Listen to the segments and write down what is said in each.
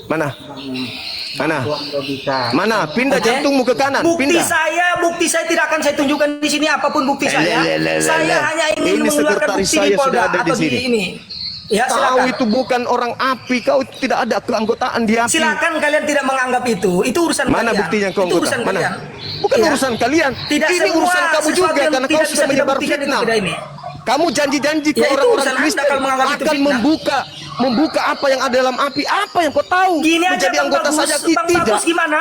Mana? Mana? Logika. Mana? Pindah jantungmu ke kanan. Bukti Pindah. saya tidak akan saya tunjukkan di sini apapun bukti saya. Saya hanya ingin Ini mengeluarkan sekretaris bukti di saya sudah Polda ada di atau di sini. ini. Ya, Kau silakan. itu bukan orang API, kau tidak ada keanggotaan di API. Silakan kalian tidak menganggap itu urusan Mana kalian. buktinya kau Itu anggota? urusan Mana? kalian. Bukan Ya. urusan kalian. Tidak Ini semua urusan kamu sesuatu juga yang karena kau tidak sudah bisa menyebar dibuktikan itu fitnah. tidak ini. Kamu janji-janji ke Ya, itu orang-orang urusan Anda Kristen kalau menganggap itu akan fitnah. membuka apa yang ada dalam API. Apa yang kau tahu? Gini aja Menjadi Bang anggota Bagus, saja Bang tidak. Bagus gimana?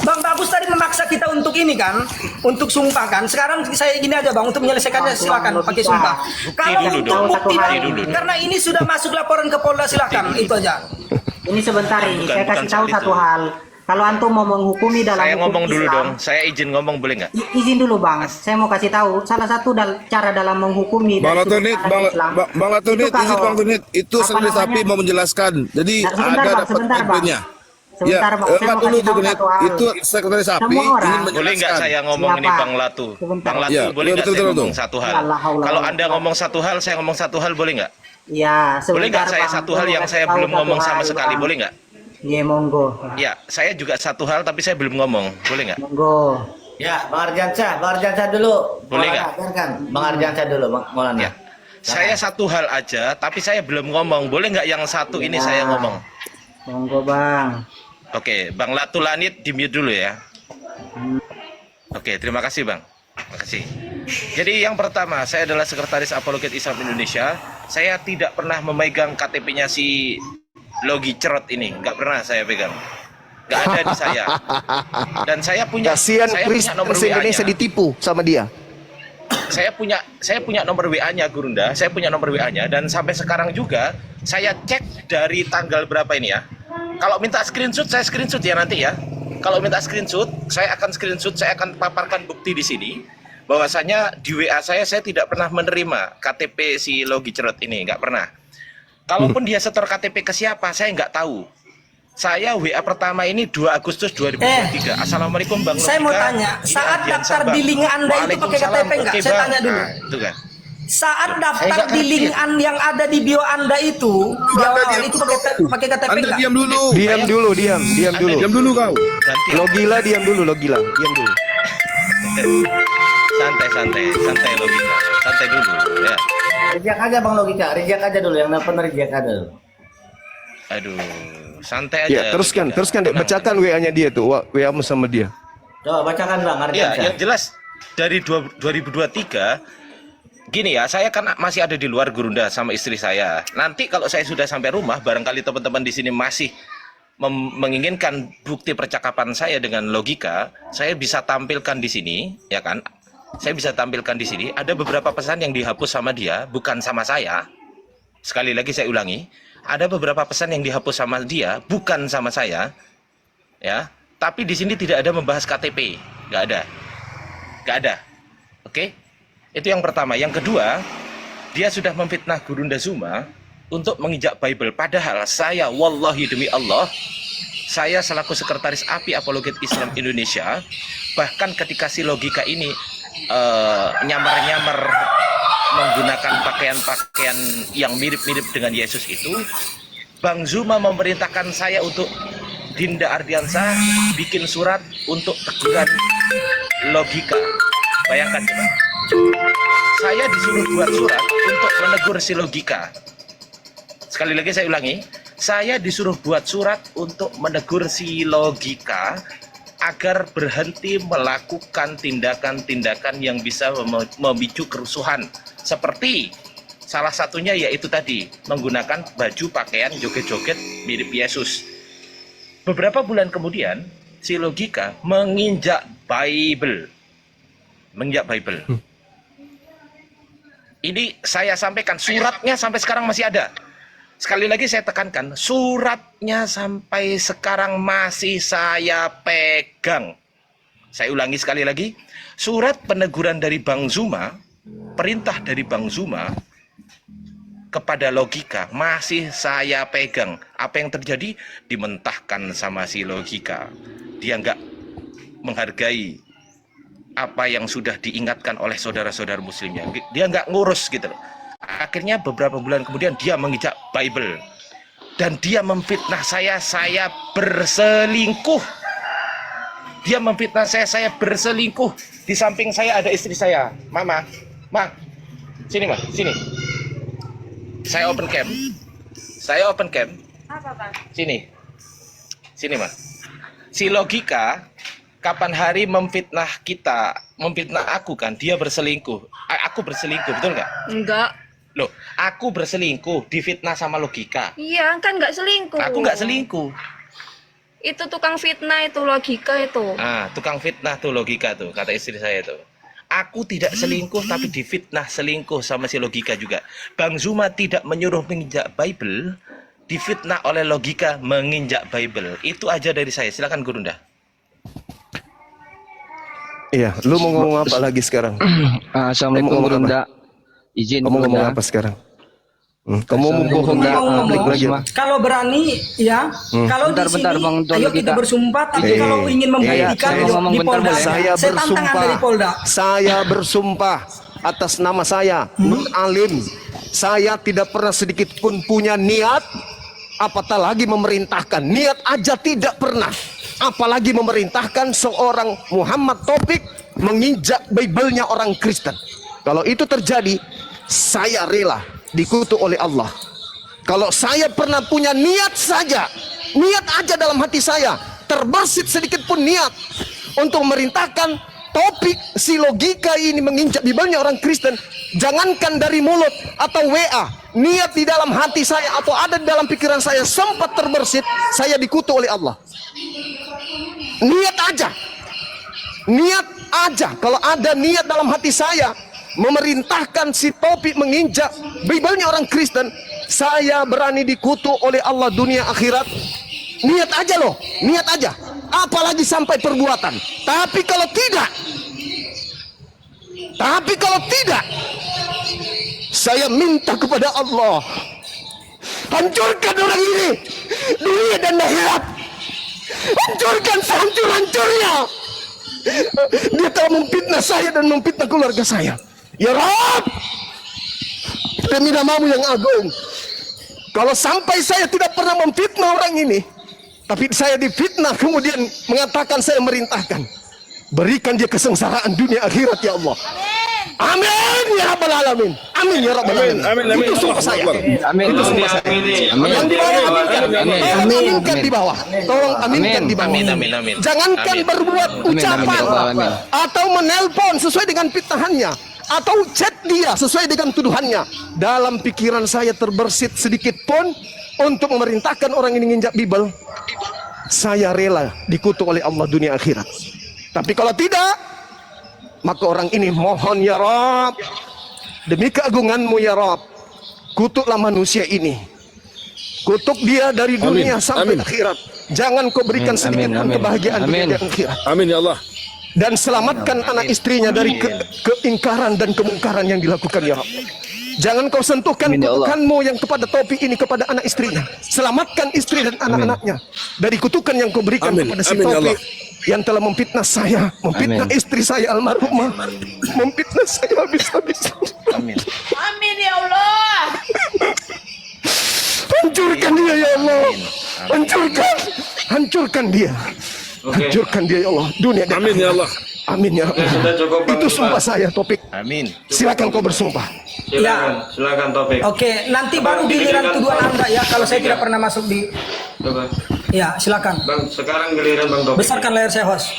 Bang Bagus tadi memaksa kita untuk ini kan, untuk sumpah kan. Sekarang saya gini aja Bang, untuk menyelesaikannya silakan pakai sumpah. Kalau dulu untuk dong. bukti Bukti Bang, dulu. karena ini sudah masuk laporan ke Polda silakan, itu aja. Ini sebentar ini, Bukan- saya bukan kasih tahu soal satu itu. hal. Kalau antum mau menghukumi dalam Saya hukum ngomong dulu Islam, dong. Saya izin ngomong boleh nggak? izin dulu Bang, saya mau kasih tahu salah satu cara dalam menghukumi Bang dari sudut Latonit, pandang Islam, Bang Latonit, itu kalau- izin Bang Latonit, itu apa sekretaris namanya? API mau menjelaskan. Jadi Nah, sebentar, agar Bang, dapat sebentar, Bang. IP-nya. Sebentar, Bang, saya enggak mau dulu kasih tahu Tunit. satu hal. Itu sekretaris API Semua orang- ingin Boleh nggak menjelaskan. saya ngomong ini Siapa? Bang Latu? Sebentar. Bang Latu Ya, boleh nggak betul, saya betul. ngomong satu hal? Ya Allah, Allah, Kalau Allah. Anda ngomong satu hal, saya ngomong satu hal boleh nggak? Ya, Boleh nggak sebentar, saya Bang. satu hal mau yang kasih saya tahu belum satu ngomong sama hal, sekali, Bang. boleh nggak? Iya, monggo. Ya, saya juga satu hal tapi saya belum ngomong, boleh nggak? Monggo. Ya, Bang Ardiansyah dulu. Boleh Maulana, nggak? biarkan. Bang Ardiansyah dulu, Bang Maulana. Ya. Saya satu hal aja, tapi saya belum ngomong. Boleh nggak yang satu ini Ya. saya ngomong? Monggo, Bang. Oke, Bang Latu Lanit di-mute dulu ya. Oke, terima kasih Bang. Terima kasih. Jadi yang pertama, saya adalah Sekretaris Apologet Islam Indonesia. Saya tidak pernah memegang KTP-nya si Logi Cerot ini. Nggak pernah saya pegang. Nggak ada di saya. Dan saya punya Kasihan saya punya Kristen nomor se-Indonesia WA-nya. ditipu sama dia. Saya punya nomor WA-nya Gurunda, saya punya nomor WA-nya dan sampai sekarang juga saya cek dari tanggal berapa ini ya. Kalau minta screenshot saya screenshot ya nanti ya. Kalau minta screenshot, saya akan paparkan bukti di sini bahwasanya di WA saya tidak pernah menerima KTP si Logi Cerot ini, nggak pernah. Kalaupun dia setor KTP ke siapa, saya nggak tahu. Saya WA pertama ini 2 Agustus 2023. Assalamualaikum Bang Saya mau Logika. tanya, Ini saat Ardian daftar Sabang. di link Anda itu pakai Waalaikumsalam. KTP nggak? Oke, Saya Bang. tanya dulu. Nah, itu kan. Saat Saya daftar nggak di ngerti link ya. yang ada di bio Anda itu, di awal itu pakai KTP Anda nggak? diam dulu. Diam dulu, diam dulu. Diam dulu kau. Ganti. Logila diam dulu, Logila. Diam dulu. Santai Logika. Santai dulu ya. Reject aja Bang Logika, reject aja dulu yang nelfon reject aja dulu. Aduh, santai aja. Ya, teruskan Dek. Bacakan WA-nya dia tuh, WA-mu sama dia. Coba bacakan Bang Ya, Ardiansyah. yang jelas dari 2023 gini ya, saya kan masih ada di luar Gurunda sama istri saya. Nanti kalau saya sudah sampai rumah, barangkali teman-teman di sini masih menginginkan bukti percakapan saya dengan Logika, saya bisa tampilkan di sini, ya kan? Saya bisa tampilkan di sini. Ada beberapa pesan yang dihapus sama dia, bukan sama saya. Sekali lagi saya ulangi, ada beberapa pesan yang dihapus sama dia, bukan sama saya, ya. Tapi di sini tidak ada membahas KTP, nggak ada. Oke? Itu yang pertama. Yang kedua, dia sudah memfitnah Gurunda Zuma untuk menginjak Bible. Padahal saya, wallahi demi Allah, saya selaku Sekretaris API Apologet Islam Indonesia, bahkan ketika si Logika ini nyamar-nyamar menggunakan pakaian-pakaian yang mirip-mirip dengan Yesus itu, Bang Zuma memerintahkan saya untuk Dinda Ardiansyah bikin surat untuk teguran Logika. Bayangkan coba. Saya disuruh buat surat untuk menegur si Logika. Sekali lagi saya ulangi, saya disuruh buat surat untuk menegur si Logika agar berhenti melakukan tindakan-tindakan yang bisa memicu kerusuhan. Seperti salah satunya yaitu tadi, menggunakan baju pakaian joget-joget mirip Yesus. Beberapa bulan kemudian, si Logika menginjak Bible. Ini saya sampaikan, suratnya sampai sekarang masih ada. Sekali lagi saya tekankan, suratnya sampai sekarang masih saya pegang. Saya ulangi sekali lagi, surat peneguran dari Bang Zuma, perintah dari Bang Zuma kepada Logika masih saya pegang. Apa yang terjadi? Dimentahkan sama si Logika. Dia nggak menghargai apa yang sudah diingatkan oleh saudara-saudara muslimnya. Dia nggak ngurus gitu loh. Akhirnya beberapa bulan kemudian dia menginjak Bible. dan dia memfitnah saya berselingkuh. Dia memfitnah saya berselingkuh. Di samping saya ada istri saya. Mama, Ma, sini Ma, sini. Saya open cam. Apa, Pak? Sini Ma. Si Logika kapan hari memfitnah aku kan, dia berselingkuh. Aku berselingkuh, betul nggak? Enggak. Loh, aku berselingkuh, difitnah sama Logika. Iya, kan nggak selingkuh. Aku nggak selingkuh. Itu tukang fitnah itu, Logika itu. Ah, tukang fitnah tuh Logika tuh, kata istri saya tuh. Aku tidak selingkuh tapi difitnah selingkuh sama si Logika juga. Bang Zuma tidak menyuruh menginjak Bible, difitnah oleh Logika menginjak Bible. Itu aja dari saya. Silakan Gurunda. Iya, lu mau ngomong apa lagi sekarang? Assalamualaikum Kamu ngomong Gurunda. Izin Kamu ngomong Gurunda. apa sekarang? Kamu mau bohong Gurunda, publik lagi? Bang. Kalau berani ya, kalau Bentar, di sini bentar, Bang Dolo ayo kita kita. bersumpah, tapi kalau ingin membuktikan saya di ngomong bentar, Polda, boleh? Saya saya tantangkan bersumpah. dari Polda. Saya bersumpah atas nama saya, Nur Alim. Saya tidak pernah sedikit pun punya niat, apatah lagi memerintahkan. Niat aja tidak pernah. Apalagi memerintahkan seorang Muhammad Taufik menginjak Bible-nya orang Kristen. Kalau itu terjadi, saya rela dikutuk oleh Allah. Kalau saya pernah punya niat saja, niat aja dalam hati saya, terbersit sedikit pun niat untuk memerintahkan topik si Logika ini menginjak Bible-nya orang Kristen, jangankan dari mulut atau WA, niat di dalam hati saya atau ada di dalam pikiran saya sempat terbersit, saya dikutuk oleh Allah. Niat aja, kalau ada niat dalam hati saya memerintahkan si Topik menginjak Bible-nya orang Kristen, saya berani dikutuk oleh Allah dunia akhirat. Niat aja loh, niat aja, apalagi sampai perbuatan. Tapi kalau tidak, saya minta kepada Allah, hancurkan orang ini dunia dan akhirat, hancurkan sehancur-hancurnya. Dia telah memfitnah saya dan memfitnah keluarga saya. Ya Rabb, demi namamu yang agung, kalau sampai saya tidak pernah memfitnah orang ini, tapi saya difitnah kemudian mengatakan saya merintahkan, berikan dia kesengsaraan dunia akhirat ya Allah. Amin ya Rabbal Alamin. Amin ya Rabbal Alamin. Itu sumpah saya. Amin. Itu sumpah saya. Yang di bawah aminkan. Tolong aminkan di bawah. Tolong aminkan di bawah. Amin. Jangankan berbuat ucapan atau menelpon sesuai dengan fitnahannya, atau chat dia sesuai dengan tuduhannya. Dalam pikiran saya terbersit sedikit pun untuk memerintahkan orang ini nginjak Bible, saya rela dikutuk oleh Allah dunia akhirat. Tapi kalau tidak, maka orang ini mohon ya Rabb, demi keagunganmu ya Rabb, kutuklah manusia ini, kutuk dia dari dunia sampai akhirat. Jangan kau berikan sedikit pun kebahagiaan dunia dan akhirat. Amin ya Allah. Dan selamatkan anak istrinya dari keingkaran dan kemungkaran yang dilakukan ya Rabb. Jangan kau sentuhkan kutukanmu yang kepada Topik ini kepada anak istrinya. Selamatkan istri dan anak-anaknya dari kutukan yang kau berikan kepada si Topik yang telah memfitnah saya, memfitnah istri saya almarhumah, memfitnah saya habis-habisan. Amin. Amin ya Allah. Hancurkan dia ya Allah. Hancurkan dia. Hancurkan dia ya Allah. Dunia dan Amin ya Allah. Amin ya Allah. Itu sumpah saya Topik. Amin. Silakan kau bersumpah. Silakan Topik. Oke, nanti baru giliran tuduhan Anda ya, kalau saya tidak pernah masuk di. Ya, silakan. Bang, sekarang giliran Bang Topik. Besarkan layar saya, host.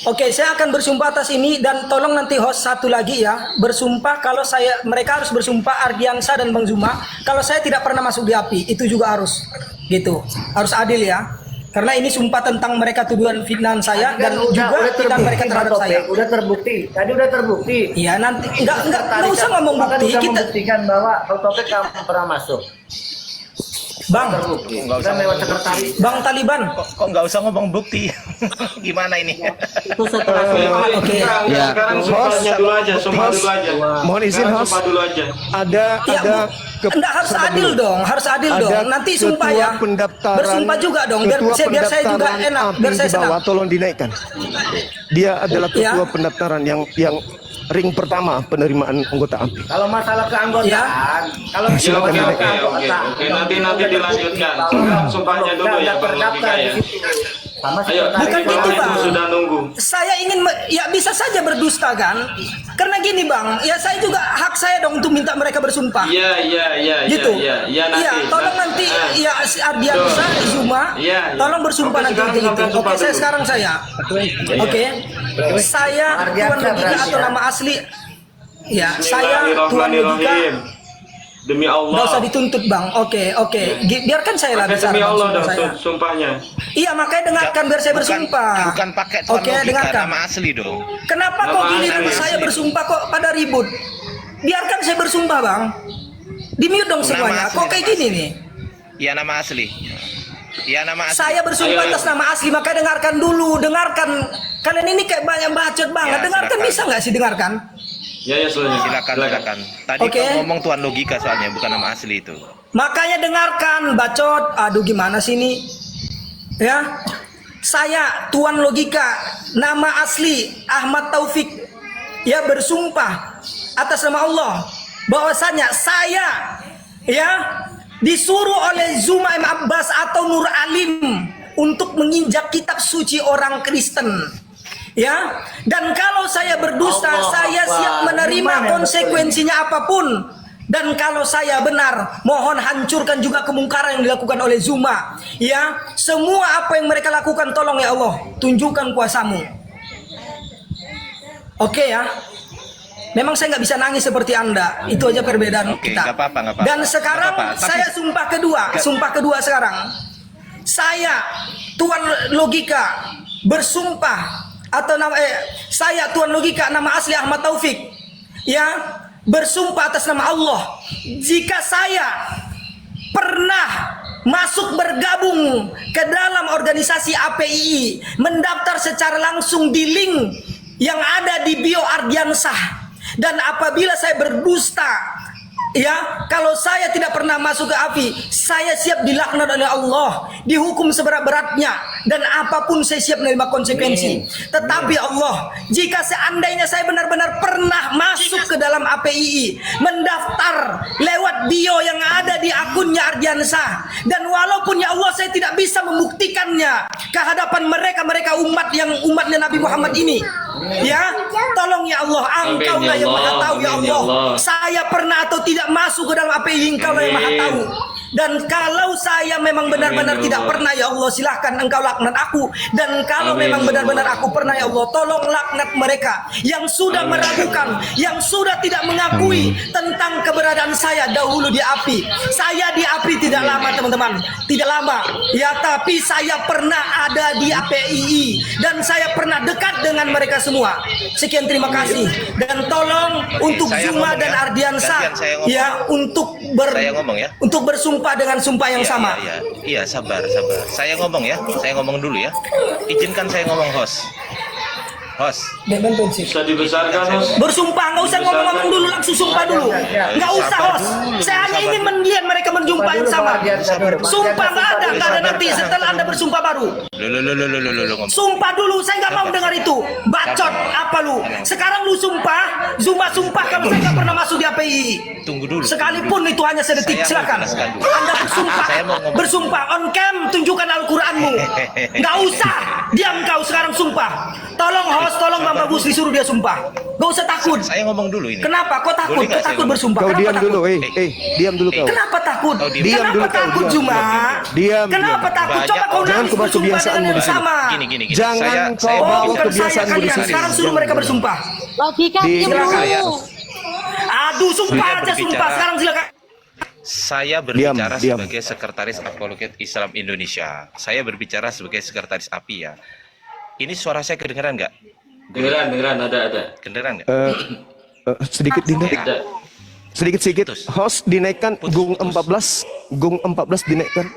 Oke, saya akan bersumpah atas ini dan tolong nanti host satu lagi ya, bersumpah kalau mereka harus bersumpah Ardiansa dan Bang Zuma kalau saya tidak pernah masuk di API, itu juga harus gitu, harus adil ya. Karena ini sumpah tentang mereka tuduhan fitnahan saya dan juga fitnahan mereka terhadap saya. Udah terbukti. Tadi udah terbukti. Iya, nanti enggak usah ngomong bukti. Kita Kita membuktikan bahwa Bang Topik kamu pernah masuk. Bang, Terbukti. Udah lewat sekretaris. Bang Taliban. Kok nggak usah ngomong bukti? Gimana ini? Itu setelah sumpah. Oke. Ya. Sekarang sumpahnya dulu aja, sumpah dulu aja. Mohon izin, Sekarang host. sumpah dulu aja. Ada Enggak harus sabar adil dulu. dong, harus adil Ada dong. Nanti sumpah ketua ya. pendaftaran- Bersumpah juga dong, biar ketua biar saya juga pendaftaran enak, API biar saya di bawah, senang. tolong dinaikkan. Dia adalah ketua Ya. pendaftaran yang ring pertama penerimaan anggota API. Kalau masalah keanggotaan, kalau Ya, Silakan oke, dinaikkan. oke. Nanti dilanjutkan. Sekarang sumpahnya dulu ya, Bang Logika ya. Ayo, Bukan gitu, Bang. Bang. Sudah nunggu. Saya ingin ya bisa saja berdusta kan? Karena gini Bang, ya saya juga hak saya dong untuk minta mereka bersumpah. Iya, Gitu. iya nanti. Iya, tolong nanti ya si Ardiansa, Zuma, Iya. tolong bersumpah Oke, nanti sekarang gitu. sampai Oke, sumpah saya dulu. sekarang saya. Oke. Saya Tuan Ardiansa Logika berarti atau ya. nama asli. Ya, saya Tuan Logika. Bismillahirrahmanirrahim. Demi Allah. Nggak usah dituntut Bang. Oke. Biarkan saya lah Pakai bicara. demi Bang, Allah sumpah dong saya. sumpahnya. Iya, makanya dengarkan biar saya bersumpah. Bukan pakai Tuan Oke, Logika, dengarkan. nama asli dong. Kenapa Nama kok gini asli. saya bersumpah kok pada ribut? Biarkan saya bersumpah Bang. Di-mute dong Nama semuanya. asli, Kok kayak nama gini asli. nih? Iya nama asli. Iya nama asli. Saya bersumpah Ayo, ayo. atas nama asli, maka dengarkan dulu, dengarkan. Kalian ini kayak banyak bacot banget. Ya, Dengarkan silakan. bisa nggak sih dengarkan? Ya, Silakan. Tadi Oke. kau ngomong Tuan Logika soalnya, bukan nama asli itu. Makanya dengarkan, bacot. Aduh gimana sih ini? Ya, saya Tuan Logika, nama asli Ahmad Taufik. Ya bersumpah atas nama Allah bahwasanya saya ya disuruh oleh Zuma M. Abbas atau Nur Alim untuk menginjak kitab suci orang Kristen. Ya, dan kalau saya berdusta, Allah saya Akbar. siap menerima Gimana konsekuensinya apapun. Dan kalau saya benar, mohon hancurkan juga kemungkaran yang dilakukan oleh Zuma. Ya, semua apa yang mereka lakukan, tolong ya Allah, tunjukkan kuasamu. Oke ya. Memang saya nggak bisa nangis seperti Anda. Itu aja perbedaan Oke, kita. nggak apa-apa, nggak apa-apa. Dan sekarang Nggak apa-apa, tapi- saya sumpah kedua sekarang. Saya Tuan Logika bersumpah atau saya Tuan Logika nama asli Ahmad Taufik ya bersumpah atas nama Allah jika saya pernah masuk bergabung ke dalam organisasi APII, mendaftar secara langsung di link yang ada di bio Ardiansah, dan apabila saya berdusta ya, kalau saya tidak pernah masuk ke API, saya siap dilaknat oleh Allah, dihukum seberat-beratnya, dan apapun saya siap menerima konsekuensi. Tetapi Allah, jika seandainya saya benar-benar pernah masuk ke dalam APII, mendaftar lewat bio yang ada di akunnya Ardiansah, dan walaupun ya Allah saya tidak bisa membuktikannya ke hadapan mereka umatnya Nabi Muhammad ini, ya tolong ya Allah, Engkau lah yang maha tahu ya Amin, ya Allah. Allah. Saya pernah atau tidak masuk ke dalam API, Engkau lah yang maha tahu. Dan kalau saya memang benar-benar Amin, ya tidak Allah. pernah ya Allah, silahkan Engkau laknat aku. Dan kalau Amin, memang ya benar-benar Allah. aku pernah ya Allah, tolong laknat mereka yang sudah Amin. meragukan, yang sudah tidak mengakui tentang keberadaan saya dahulu di API. Saya di API tidak lama teman-teman, tidak lama ya, tapi saya pernah ada di APII dan saya pernah dekat dengan mereka semua. Sekian, terima kasih, dan tolong untuk saya Zuma ngomong dan ya. Ardiansah Gantian saya ngomong. ya untuk Saya ngomong ya. untuk bersumpah dengan sumpah yang sama. Iya, sabar. Saya ngomong ya. Saya ngomong dulu ya. Izinkan saya ngomong, host. Bisa dibesarkan, Host. Bersumpah, nggak usah ngomong-ngomong dulu, langsung sumpah dulu. Nggak usah, Sabar host. dulu, Saya hanya sabar ingin melihat mereka berjumpa yang sama. Sumpah nggak ada nanti setelah Anda bersumpah baru. Lo ngomong. Sumpah dulu, saya nggak mau dengar itu. Bacot apa lu? Sekarang lu sumpah, Zuma sumpah kalau saya nggak pernah masuk di API. Tunggu dulu. Sekalipun itu hanya sedetik, Saya mau silakan. jelaskan dulu. Anda bersumpah, Saya mau ngomong. bersumpah on cam, tunjukkan Al-Quranmu. Nggak usah, diam kau sekarang sumpah. Tolong host, tolong Bang Bagus disuruh dia sumpah. Nggak usah takut. Saya ngomong dulu ini. Kenapa? Kok takut? Boleh nggak Kok saya takut ngomong? bersumpah? Kau Kenapa diam takut? dulu, diam dulu kau. Kenapa takut? Oh, diam. Diam dulu Kenapa kau, takut diam. Zuma? Diam, Kenapa diam. takut? Coba Banyak kau orang. Jangan nangis kau bawa bersumpah kebiasaanmu dengan yang di sini. sama. Gini. Jangan kau Oh, bawa bukan saya kebiasaanmu di kalian. sini. Sekarang suruh mereka bersumpah. Logika Di- diam Silakan. dulu. Aduh, sumpah Saya aja berbicara. sumpah. Sekarang silakan. Saya berbicara Diam. sebagai sekretaris Apologet Islam Indonesia. Saya berbicara sebagai sekretaris API ya. Ini suara saya kedengeran nggak? Dengeran, ada. Kedengeran nggak? Sedikit dinaik. Ada. Sedikit. Putus. Host dinaikkan gung 14, gung 14 dinaikkan.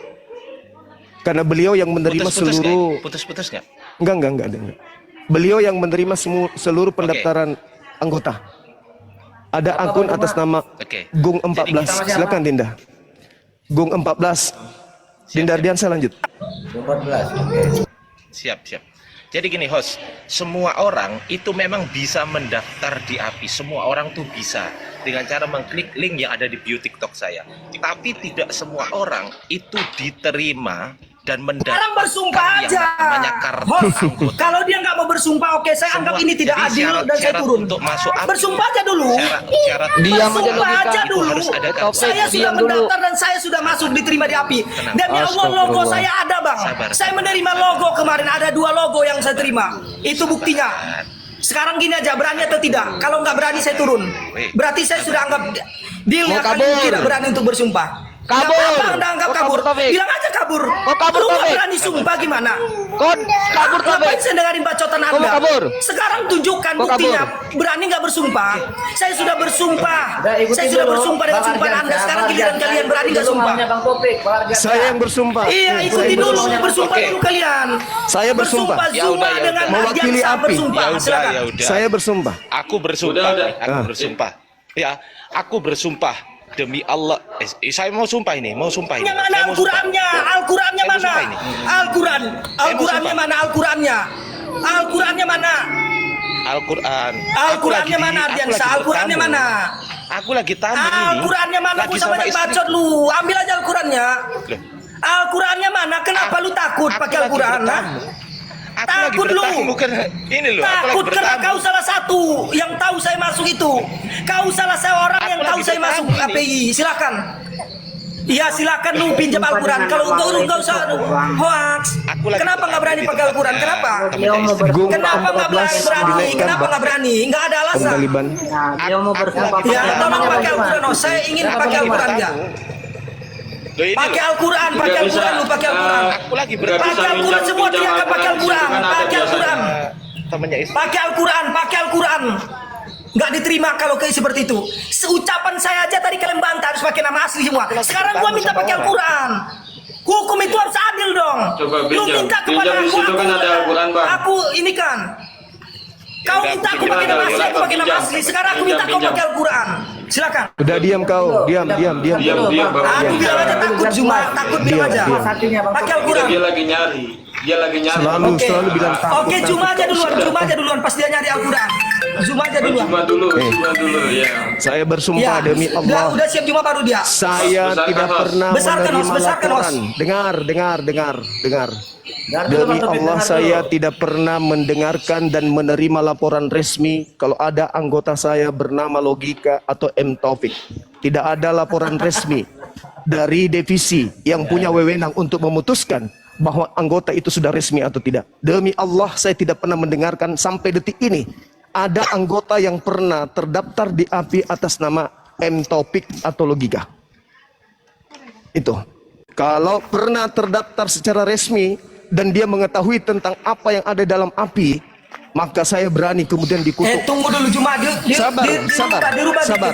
Karena beliau yang menerima Putus-putus seluruh nggak? Putus-putus nggak? Enggak. Beliau yang menerima seluruh pendaftaran anggota. Ada akun atas nama Oke. Gung 14. Silakan Dinda. Gung 14. Dinda Ardiansa lanjut. 14. Oke. Siap. Jadi gini host, semua orang itu memang bisa mendaftar di API. Semua orang tuh bisa dengan cara mengklik link yang ada di bio TikTok saya. Tapi tidak semua orang itu diterima dan mendaftar. Orang bersumpah yang aja. namanya kartu Host, anggota. kalau dia nggak mau bersumpah, oke, saya Semua- anggap ini tidak jadi adil dan saya syarat turun. untuk masuk API, Bersumpah aja dulu. Syarat Diam aja Bersumpah logika. aja Itu dulu. harus ada kartu. Saya sudah Diam dulu. mendaftar dan saya sudah masuk diterima di API. Demi Allah, logo Astagfirullah. saya ada, Bang. Sabar. Saya menerima logo kemarin, ada 2 logo yang saya terima. Itu buktinya. Sekarang gini aja, berani atau tidak? Kalau nggak berani saya turun. Berarti saya sudah anggap deal Mau ya, kalian kabur. tidak berani untuk bersumpah. Kabur. Udah anggap Mau kabur. kabur, Taufik. Bilang aja kabur. Mau kabur, Lu nggak Taufik. berani sumpah gimana? Kon kabur Ngapain Taufik. saya dengerin bacotan Kau Anda? mau kabur? Sekarang tunjukkan Kau buktinya. kabur? Berani nggak bersumpah? Saya sudah bersumpah. Udah, ikutin Saya sudah dulu. bersumpah dengan Bang sumpah Ardiansa, Anda. Sekarang Bang giliran Ardiansa, kalian berani nggak dulu sumpah? maunya Bang Topik, Bang Ardiansa. Saya yang bersumpah. Iya, ikuti dulu. Bersumpah Oke. dulu kalian. Saya bersumpah. Ya Zuma udah, ya dengan udah. Mewakili Ardiansa API. bersumpah. Silakan. Ya udah. Saya bersumpah. Aku bersumpah, Udah. nih, aku bersumpah. Ya, aku bersumpah demi Allah. Saya mau sumpah ini, mau sumpah ini. Yang mana Saya mau sumpah. Al-Qurannya? Al-Qurannya Saya mau mana? sumpah ini. Al-Quran. mau Al-Qurannya sumpah. mana? Al-Qurannya. Al-Qurannya mana? Al-Quran. Al-Qurannya mana Ardiansa? Al-Qurannya mana? Aku lagi tamu ini. Al-Qurannya mana? Lagi Gak usah banyak istri. bacot lu. Ambil aja Al-Qurannya. Loh, Al-Qurannya mana? Kenapa lu takut aku pakai lagi Al-Quran? ha? bertamu. Aku lagi Takut lu. bertamu karena ini loh. Aku Takut lagi karena bertamu. kau salah satu yang tahu saya masuk itu. Kau salah seorang Aku yang tahu lagi saya masuk bertamu ini. API. Silakan. Iya silakan lu pinjam Al-Quran. Kalau enggak usah hoax. Aku lagi Kenapa nggak berani pakai Al-Quran? Kenapa? Dia mau Gung Kenapa nggak 14 berani? dinaikkan Kenapa nggak berani? Nggak ada alasan. Penggaliban. Nah, dia mau bersumpah Ya, pakai tolong namanya pakai bagaimana? Al-Quran. Oh, saya ingin pakai Al-Quran ya. Loh, ini Pakai loh. Al-Quran, pakai Al-Quran, lu pakai Al-Quran. Aku lagi Nggak bertamu. bisa Pakai Al-Quran minjam- semua minjam teriakan pakai Al-Quran, Al-Quran, kan ada pakai biasanya. Al-Quran. Temannya istri. Pakai Al-Quran, pakai Al-Quran. Nggak diterima kalau kayak seperti itu. Seucapan saya aja tadi kalian bantah harus pakai nama asli semua. Sekarang gua minta pakai Al-Quran. Hukum itu harus adil dong. Coba Lu pinjam. minta kepada Pinjam di aku, situ kan ada Al-Quran, Bang. Aku ini kan. Kau udah, minta aku pinjam pakai ada nama asli, Al-Quran, aku pakai nama pinjam. asli. Sekarang aku minta kau Pinjam. pakai Al-Quran. Silakan. Udah diam kau. Diam. Diam, Bang. Aku bilang aja takut cuma takut bilang aja. Diam. Satunya Bang Pakai Topik. Al-Quran. Dia lagi nyari. Selalu bilang takut. Oke, Zuma aja duluan pas dia nyari Al-Quran. Zuma aja duluan. Cuma dulu ya. Saya bersumpah demi Allah. Udah siap Zuma baru dia. Saya Besarkan, tidak Host. pernah Besarkan, Host. menerima Besarkan, Host. laporan. Dengar. Dengar dulu, Demi Bang Topik, Allah dengar saya dulu. tidak pernah mendengarkan dan menerima laporan resmi kalau ada anggota saya bernama Logika atau M Taufik. Tidak ada laporan resmi dari divisi yang punya wewenang untuk memutuskan bahwa anggota itu sudah resmi atau tidak. Demi Allah saya tidak pernah mendengarkan sampai detik ini ada anggota yang pernah terdaftar di API atas nama M Taufik atau Logika. Itu. Kalau pernah terdaftar secara resmi dan dia mengetahui tentang apa yang ada dalam API, maka saya berani kemudian dikutuk. Tunggu dulu Zuma. Sabar.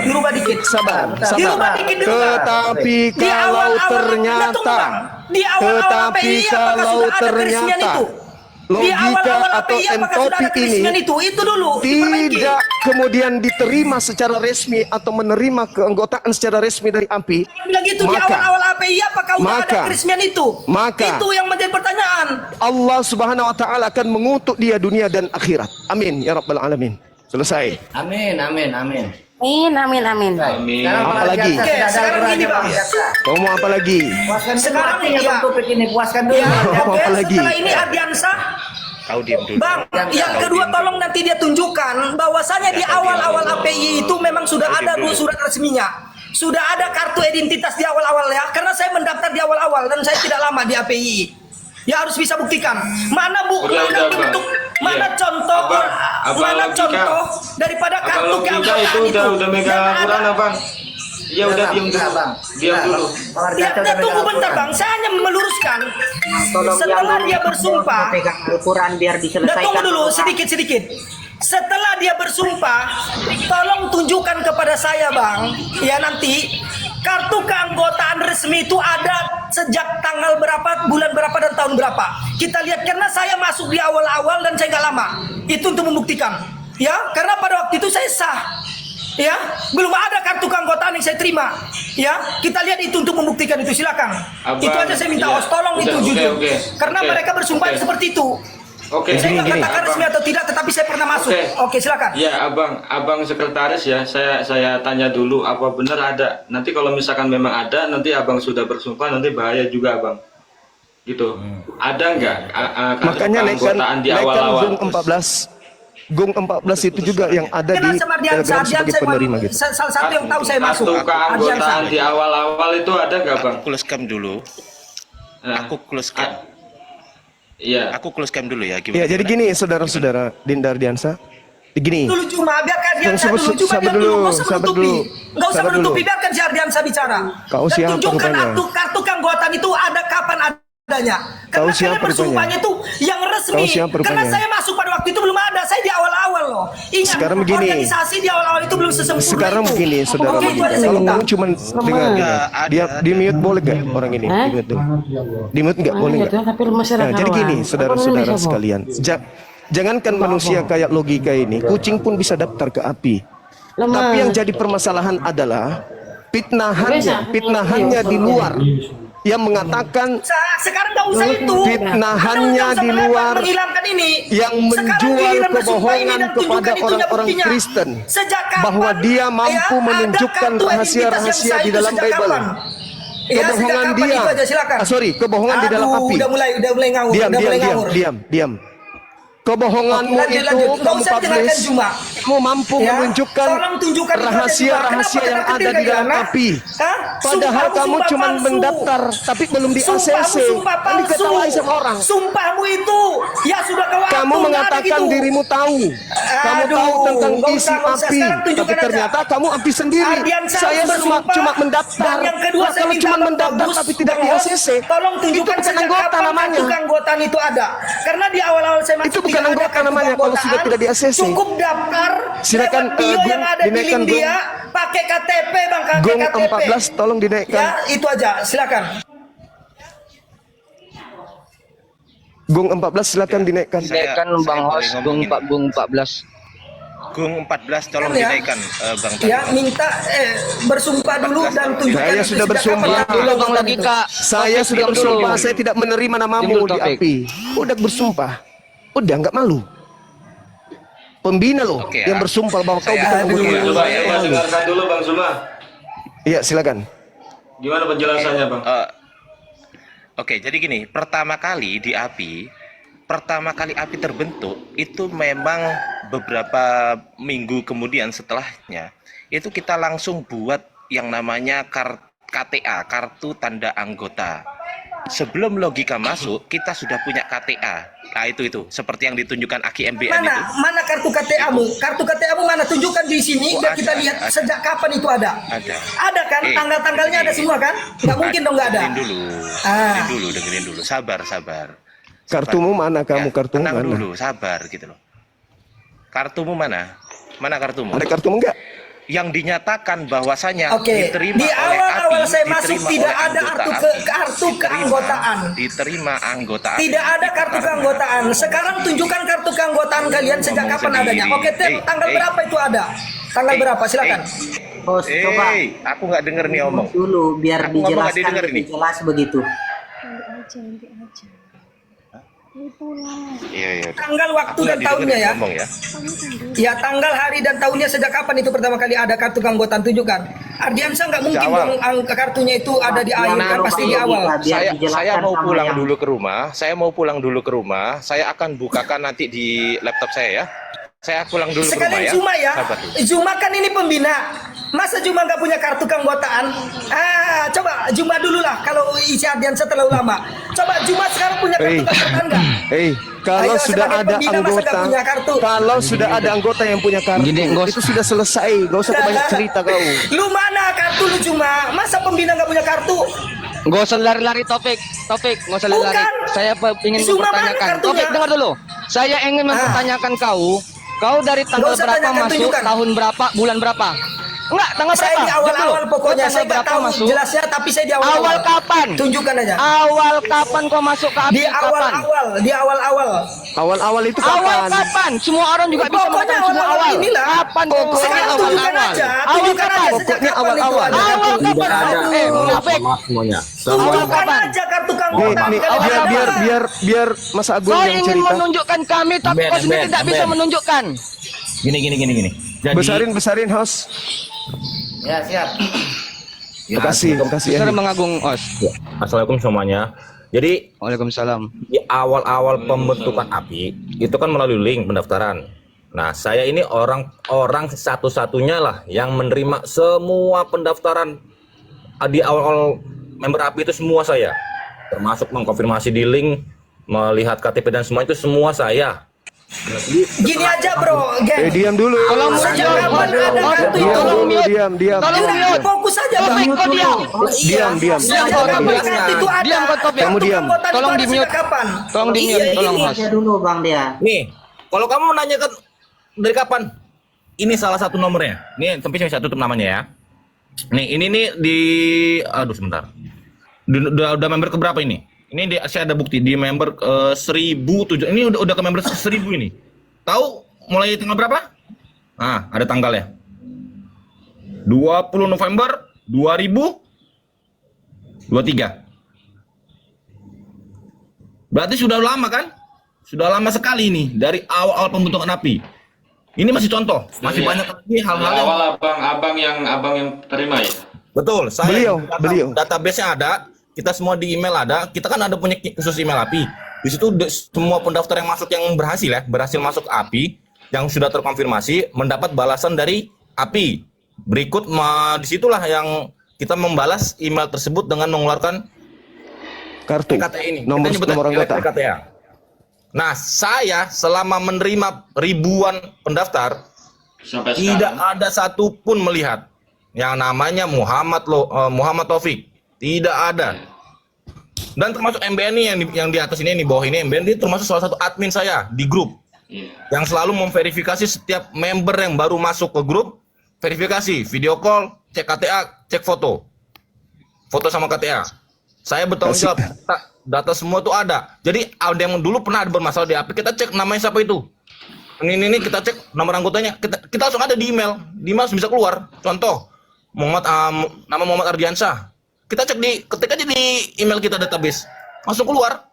Dirubah dikit. Sabar. Dirubah dikit dulu. Tetapi Di kalau awal-awal- ternyata, Tunggu, Bang. Di awal-awal API apakah sudah ada keresmian itu? Di Logika awal-awal atau API apakah sudah ada Entopik keresmian ini itu? Itu dulu. diperbaiki. tidak kemudian diterima secara resmi atau menerima keanggotaan secara resmi dari API, Bilang gitu di awal-awal API apakah sudah ada keresmian itu? Itu yang menjadi pertanyaan. Allah Subhanahu wa taala akan mengutuk dia dunia dan akhirat. Amin ya rabbal alamin. Selesai. Amin. Amin. Amin. Sekarang Apa lagi? Ardiansa Oke, sudah ada sekarang Al-Quran, gini, Bang. Bang Ardiansa. Kau mau apa lagi? Puaskan dulu Sekarang artinya iya. Bang Topik ini, puaskan dulu. Ya, Apa oke, lagi? setelah ini Ardiansa, Kau diam dulu. Bang, yang kedua tolong nanti dia tunjukkan bahwasanya di awal-awal API itu memang sudah ada surat resminya. Sudah ada kartu identitas di awal-awal ya. Karena saya mendaftar di awal-awal dan saya tidak lama di API. Ya harus bisa buktikan. Mana Udah, bentuk, Bang. mana Iya. contoh, mana logika? contoh daripada kartu Kalau kita keanggotaan itu udah megang Yang Al-Quran, ada- Bang. Ya udah diam dulu. Bang. Diam dulu. Bang Ya, Ardiansa udah tunggu megang bentar Al-Quran. Bang, saya hanya meluruskan. Tolong Setelah yang dia bersumpah, pegang Al-Quran biar dan diselesaikan. tunggu dulu sedikit. Setelah dia bersumpah, tolong tunjukkan kepada saya Bang, ya nanti kartu keanggotaan resmi itu ada sejak tanggal berapa, bulan berapa dan tahun berapa. kita lihat karena saya masuk di awal-awal dan saya nggak lama. Itu untuk membuktikan. Ya, karena pada waktu itu saya sah. Ya, belum ada kartu keanggotaan yang saya terima. Ya, kita lihat itu untuk membuktikan itu, silakan. Abang, Itu aja saya minta iya. host, tolong itu Oke, jujur. oke. Karena Oke. mereka bersumpah Oke. seperti itu. Oke, Saya nggak katakan Abang. resmi atau tidak, tetapi saya pernah masuk. Oke. Oke, silakan. Ya, abang sekretaris ya. Saya tanya dulu, apa benar ada? Nanti kalau misalkan memang ada, nanti abang sudah bersumpah, nanti bahaya juga abang. Gitu. Ada nggak? Makanya keanggotaan di naikkan awal-awal? Gung 14. Gung 14 itu juga yang ada Kenal di sama Ardiansa, Telegram sebagai Ardiansa penerima gitu. salah satu yang tahu saya masuk. Kartu keanggotaan di awal-awal itu ada nggak bang? Aku close cam dulu. Nah, Aku close cam. Iya. Aku close cam dulu ya. Ya, jadi gini saudara-saudara Dinda Ardiansa. Begini. Dulu cuma biarkan Ardiansa Yang dulu, cuma sabar diam dulu, dulu, nggak usah sabar menutupi. dulu, Nggak usah sabar menutupi, dulu. biarkan si Ardiansa bicara. Kau Dan siapa tunjukkan rupanya? kartu keanggotaan itu ada kapan adanya. Kau Karena siapa kalian bersumpahnya itu yang resmi. Kau siapa Karena rupanya? saya masuk pada waktu itu belum ada, saya di awal-awal loh. Ingat, Sekarang begini. organisasi di awal-awal itu belum sesempurna Sekarang itu. begini saudara. Oke, itu aja saya Kalau minta. kamu cuma dengar, dia di mute boleh gak orang ini? Di mute dulu. Di mute nggak boleh nggak? Nah, jadi gini saudara-saudara sekalian. Jangankan manusia kayak logika ini, kucing pun bisa daftar ke API. Tapi yang jadi permasalahan adalah fitnahannya di luar. Yang mengatakan Sekarang nggak usah itu. fitnahannya Anda nggak usah di melebar luar menghilangkan ini. yang Sekarang menjual giliran bersumpah kebohongan ini dan kepada tunjukkan itunya orang-orang buktinya. Kristen Sejak kapan, bahwa dia mampu ya, menunjukkan ada kartu rahasia-rahasia identitas yang di sah dalam itu sejak Bible. kapan? Ya, sejak Kebohongan kapan dia. itu aja, silakan. Kebohongan di dalam Aduh, api. udah mulai ngawur, Diam. Kebohonganmu Oke, itu lanjut. Nggak kamu usah dengarkan publish, Juma. kamu mampu Ya, menunjukkan tolong tunjukkan itu aja, Juma. rahasia-rahasia Kenapa yang kata-kata ada di dalam tidak api. Hah? Padahal Sumpahmu kamu sumpah cuma palsu. mendaftar, tapi belum di ACC. Sumpah Kan palsu. diketahui sama orang. Sumpahmu itu ya sudah ke waktu, Kamu nggak ada mengatakan gitu. dirimu tahu. Kamu Aduh, tahu tentang nggak isi usah, nggak usah. api. Sekarang Tapi tunjukkan aja. ternyata kamu api sendiri. Ardiansa Saya bersumpah. cuma mendaftar. Dan yang kedua, Nah, saya kalau minta cuma Bang mendaftar Bagus, tapi tidak di Bang ACC. Host, tolong Itu tunjukkan bukan sejak anggota kapan namanya. kartu keanggotaan itu ada. Karena di awal-awal saya masuk Itu bukan tidak ada anggota kartu namanya kalau sudah keanggotaan. tidak di ACC. Cukup daftar Silakan, lewat bio Gung, yang ada di dinaikkan, link Gung. dia, pakai KTP Bang, pakai Gung KTP. 14 tolong dinaikkan. Ya, itu aja. Silakan. Gung 14 silakan dinaikkan. Dinaikkan Saya Bang boleh Host, ngomong ini. Gung 14. Gung 14 tolong Kan ya? dinaikkan Bang Tani. Ya, minta bersumpah dulu dan tunjukkan Saya itu sudah sejak bersumpah. kapan Diam kartu dulu Bang keanggotaan itu. Logika. Saya Topik, sudah diam dulu. bersumpah, saya tidak menerima namamu Diam dulu, di Topik. API. Udah bersumpah. Udah nggak malu. Pembina loh Oke, yang ya. bersumpah bahwa kau Saya- bukan Aduh, anggota. ya. Coba dengarkan dulu Bang Zuma. Iya, silakan. Gimana penjelasannya Bang? Oke, jadi gini, pertama kali API terbentuk itu memang beberapa minggu kemudian setelahnya itu kita langsung buat yang namanya KTA, kartu tanda anggota. Sebelum logika masuk, kita sudah punya KTA. Nah, itu seperti yang ditunjukkan AKMBN itu. Mana kartu KTA-mu? Kartu KTA-mu mana? Tunjukkan di sini Oh, biar ada, kita lihat ada. sejak kapan itu ada. Ada. Ada kan? Tanggal-tanggalnya ada semua kan? Nggak mungkin dong nggak ada. Dengerin dulu. Sabar. Kartumu mana kamu? Ya, Kartumu tenang mana? dulu, sabar gitu loh. Kartumu mana? Mana kartumu? Ada kartumu enggak? Yang dinyatakan bahwasanya Oke, diterima di oleh awal-awal API, saya masuk diterima tidak oleh ada anggota kartu API, kartu keanggotaan. Diterima anggota API. Tidak ada Itu kartu karena keanggotaan. Sekarang tunjukkan kartu keanggotaan kalian sejak Ngomong kapan sendiri. adanya. Oke, tanggal berapa itu ada? Tanggal berapa? Silakan. Host, coba Aku nggak denger nih omong. dulu biar Aku ngomong nggak dijelaskan didengar lebih ini. jelas begitu. Iya. Tanggal, waktu Aku dan nggak tahunnya didengerin ya. ngomong ya. Ya, tanggal, hari dan tahunnya sejak kapan itu pertama kali ada kartu keanggotaan, tunjukkan. Ardiansa nggak mungkin awal. dong kartunya itu ada di akhir kan, pasti di awal. Saya mau pulang dulu ke rumah. Saya akan bukakan nanti di laptop saya ya. Saya pulang dulu ke rumah Sekalian ya. Zuma ya. Sabar dulu. Zuma kan ini pembina. Masa Zuma nggak punya kartu keanggotaan? Coba Zuma dulu lah. Kalau isi Ardiansa terlalu lama. Coba Zuma sekarang punya kartu keanggotaan nggak? Kalau Ayo, sudah sebagai ada pembina, masa nggak anggota, punya kartu? kalau sudah ada anggota yang punya kartu, Gini, Gos. itu sudah selesai. Gak usah banyak cerita kau. Lu mana kartu lu Zuma? Masa pembina nggak punya kartu? Nggak usah lari-lari Topik, nggak usah lari-lari. Bukan. Saya ingin Zuma mana mempertanyakan. kartunya? Topik dengar dulu. Saya ingin mempertanyakan kau dari tanggal Nggak usah berapa tanyakan, masuk, tunjukkan. tahun berapa, bulan berapa? Enggak, tanggal Saya berapa? di awal-awal Jawab pokoknya, dulu. saya nggak tahu masuk? jelasnya, tapi saya di awal-awal. Awal kapan? Tunjukkan aja. Awal kapan kau masuk ke API? Di awal-awal, di awal-awal. Awal-awal itu Awal kapan? kapan? Semua orang juga bisa Pokoknya mengatakan semua awal-awal awal. inilah. Kapan kau Pokoknya Sekarang awal tunjukkan awal? aja, Awal tunjukkan kapan? aja sejak Pokoknya kapan itu awal-awal. ada. Awal kapan? Munafik. Maaf semuanya. Tunjukkan kapan? aja kartu Nih, keanggotaan. nih, Kalau biar, ada. biar Mas Agung Kau yang ingin cerita. menunjukkan kami, tapi Ben, kau sendiri Ben, tidak bisa Ben. menunjukkan. Gini. Jadi, Besarin host. Ya, siap. Terima kasih. Besar mengagung, Os. Assalamualaikum semuanya. Jadi Waalaikumsalam. di awal-awal pembentukan API itu kan melalui link pendaftaran. Nah, saya ini orang satu-satunya lah yang menerima semua pendaftaran di awal member API itu semua saya, termasuk mengkonfirmasi di link, melihat KTP dan semua itu semua saya. Gini aja bro, geng. Diam dulu. Tolong Sejak mute. kapan ada kartu Diam itu? Tolong dulu, mute. diam. Tolong Udah, mute. fokus aja bang. Topik kau diam. Diam. Diam Sejak kau kapan Topik. kartu itu ada? Diam kau Topik. Kamu diam. Keanggotaan Tolong itu ada di-mute. sejak kapan? Tolong di mute, Iya, tolong ini. Mas. Aja dulu Bang dia. Nih, kalau kamu menanyakan dari kapan, ini salah satu nomornya. Nih, tapi saya tutup namanya ya. Nih, ini nih aduh sebentar. Udah member keberapa ini? Ini saya ada bukti di member 1007. Ini udah ke member 1000 ini. Tahu mulai tanggal berapa? Nah, ada tanggalnya. 20 November 2023. Berarti sudah lama kan? Sudah lama sekali ini dari awal pembentukan API. Ini masih contoh, masih banyak lagi hal-hal yang Awal abang yang terima ya. betul. Saya Beliau. database-nya ada, kita semua di email ada. Kita kan ada punya khusus email API. Di situ semua pendaftar yang masuk yang berhasil masuk API yang sudah terkonfirmasi mendapat balasan dari API. Berikut disitulah yang kita membalas email tersebut dengan mengeluarkan Kartu. PKTA ini. Nomor Kita nyebutnya anggota. PKTA. Nah, saya selama menerima ribuan pendaftar Sampai tidak sekarang. ada satupun melihat yang namanya Muhammad Taufik. Tidak ada. Dan termasuk MBN nih yang di atas ini, bawah ini MBN, dia termasuk salah satu admin saya di grup. Iya. Yang selalu memverifikasi setiap member yang baru masuk ke grup, verifikasi, video call, cek KTA, cek foto. Foto sama KTA. Saya bertanggung jawab, data semua tuh ada. Jadi ada yang dulu pernah ada bermasalah di API, kita cek namanya siapa itu. Ini kita cek nomor anggotanya, kita langsung ada di email. Di email bisa keluar. Contoh, nama Muhammad Ardiansyah. Kita cek ketik aja di email kita database. Langsung keluar.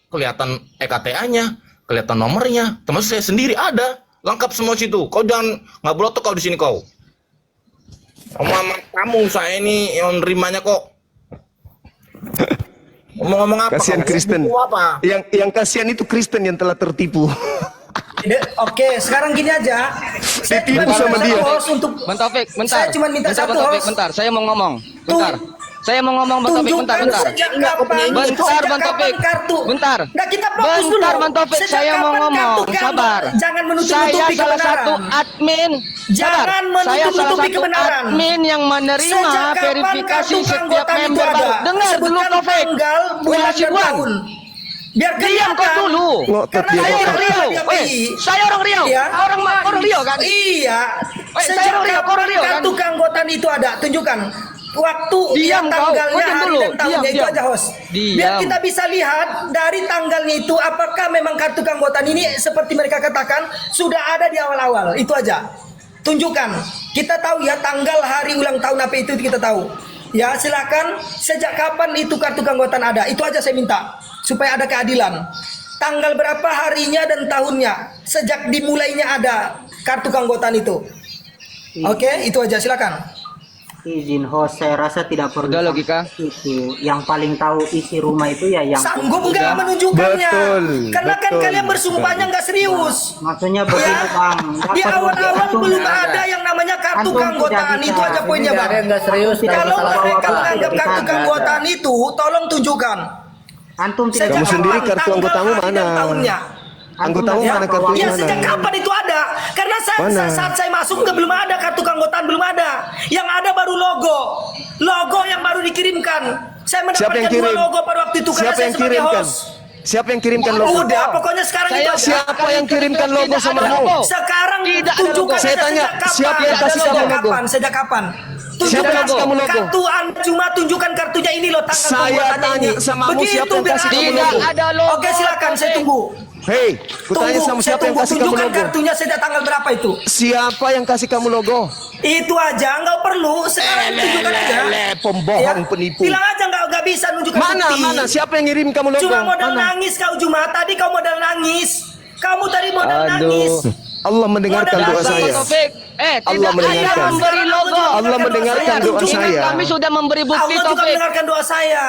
Kelihatan EKTA-nya, kelihatan nomornya, termasuk saya sendiri ada. Lengkap semua situ. Kau jangan nggak belotok kau di sini kau. Kamu saya ini yang nerimanya kok. Ngomong-ngomong apa? Kasihan Kristen. Apa? Yang kasihan itu Kristen yang telah tertipu. Oke, sekarang gini aja. Saya Ditipu cuma sama minta dia. host untuk Bang Taufik, bentar. Saya cuma minta bentar, satu Bang Taufik, host. bentar. Saya mau ngomong. Bentar. Saya mau ngomong Bang Taufik, bentar. tunjukkan sejak kapan. Bentar, sejak Bang kapan Taufik. kartu. Bentar. Nah, kita fokus dulu. Bentar, Bang Taufik. Sejak Saya mau kapan ngomong. kartu kan? Sabar. Jangan Saya menutup-nutupi salah kebenaran. satu admin. Jangan Sabar. Saya menutup-nutupi salah satu kebenaran. admin yang menerima Sejak kapan verifikasi kartu setiap keanggotaan itu member ada? baru. Dengar dulu Sebutkan Taufik. tanggal, bulan, dan Sibuan. tahun. Biar Diam kau kelihatan. dulu. Ngotot Karena dia, Saya saya orang ngotot. Riau. dia Weh, PI. saya orang Riau. Iya. Orang Riau kan? Iya. Weh, saya Sejak orang Riau, kapan orang Riau kan? kartu keanggotaan itu ada? Tunjukkan. Waktu, Diam kau. tanggalnya, Kau diam hari dulu. dan tahunnya Diam, itu diam. aja host. Biar Diam. kita bisa lihat dari tanggalnya itu apakah memang kartu keanggotaan ini seperti mereka katakan sudah ada di awal-awal. Itu aja. Tunjukkan. Kita tahu ya tanggal hari ulang tahun apa itu kita tahu. Ya silakan. Sejak kapan itu kartu keanggotaan ada? Itu aja saya minta supaya ada keadilan. Tanggal berapa harinya dan tahunnya sejak dimulainya ada kartu keanggotaan itu. Oke, itu aja silakan. Izin host, saya rasa tidak perlu Udah, logika. itu. Yang paling tahu isi rumah itu ya yang Sanggup nggak menunjukkannya? Betul, Karena kan betul. kalian bersumpahnya nggak serius. maksudnya begini Bang. Di Dapat awal-awal antum belum tidak ada yang namanya kartu Antum keanggotaan tidak itu bisa. aja poinnya Ini bang. ada yang nggak serius. Tidak Kalau bisa mereka bawa-bawa. menganggap Kita kartu ada. keanggotaan itu, tolong tunjukkan. Antum tidak Sejak Kamu bisa sendiri kapan kartu tanggal, anggotamu hari dan mana? tahunnya. Anggotamu Ya, mana kartunya Ya mana? sejak kapan itu ada? Karena Mana? saat saya masuk ke belum ada kartu keanggotaan, belum ada. Yang ada baru logo yang baru dikirimkan. Saya Siapa yang mendapatkan dua kirim? logo pada waktu itu karena Siapa saya yang sebagai kirimkan? host. Siapa yang kirimkan logo? Udah, pokoknya sekarang itu aja. Siapa yang kirimkan logo Tidak sama ada kamu? logo. Sekarang Tidak ada tunjukkan logo. Saya aja tanya, sejak kapan. siapa yang kasih kamu logo? Sejak kapan? Siapa yang kasih kamu logo? Kartu Anda cuma tunjukkan kartunya ini loh, tanggal Saya pembuatannya tanya ini. sama kamu, Begitu siapa yang biar kasih adil. kamu Tidak logo? ada logo. Oke, silakan saya tunggu. Hei, kutanya sama siapa yang kasih kamu tunjukkan logo? kartunya sejak tanggal berapa itu? Siapa yang kasih kamu logo? Itu aja, nggak perlu. Sekarang tunjukkan aja. Pembohong, penipu. Bilang aja nggak bisa nunjukkan Mana, bukti. mana? Siapa yang ngirim kamu logo? Cuma modal Mana? nangis kau Juma. Tadi kau modal nangis. Kamu tadi modal nangis. Allah mendengarkan Modal doa nangis. saya. Taufik, Allah tidak ada mendengarkan. memberi logo. Allah mendengarkan doa Tunjukkan saya. Kami sudah memberi bukti, Allah juga Taufik. mendengarkan doa saya.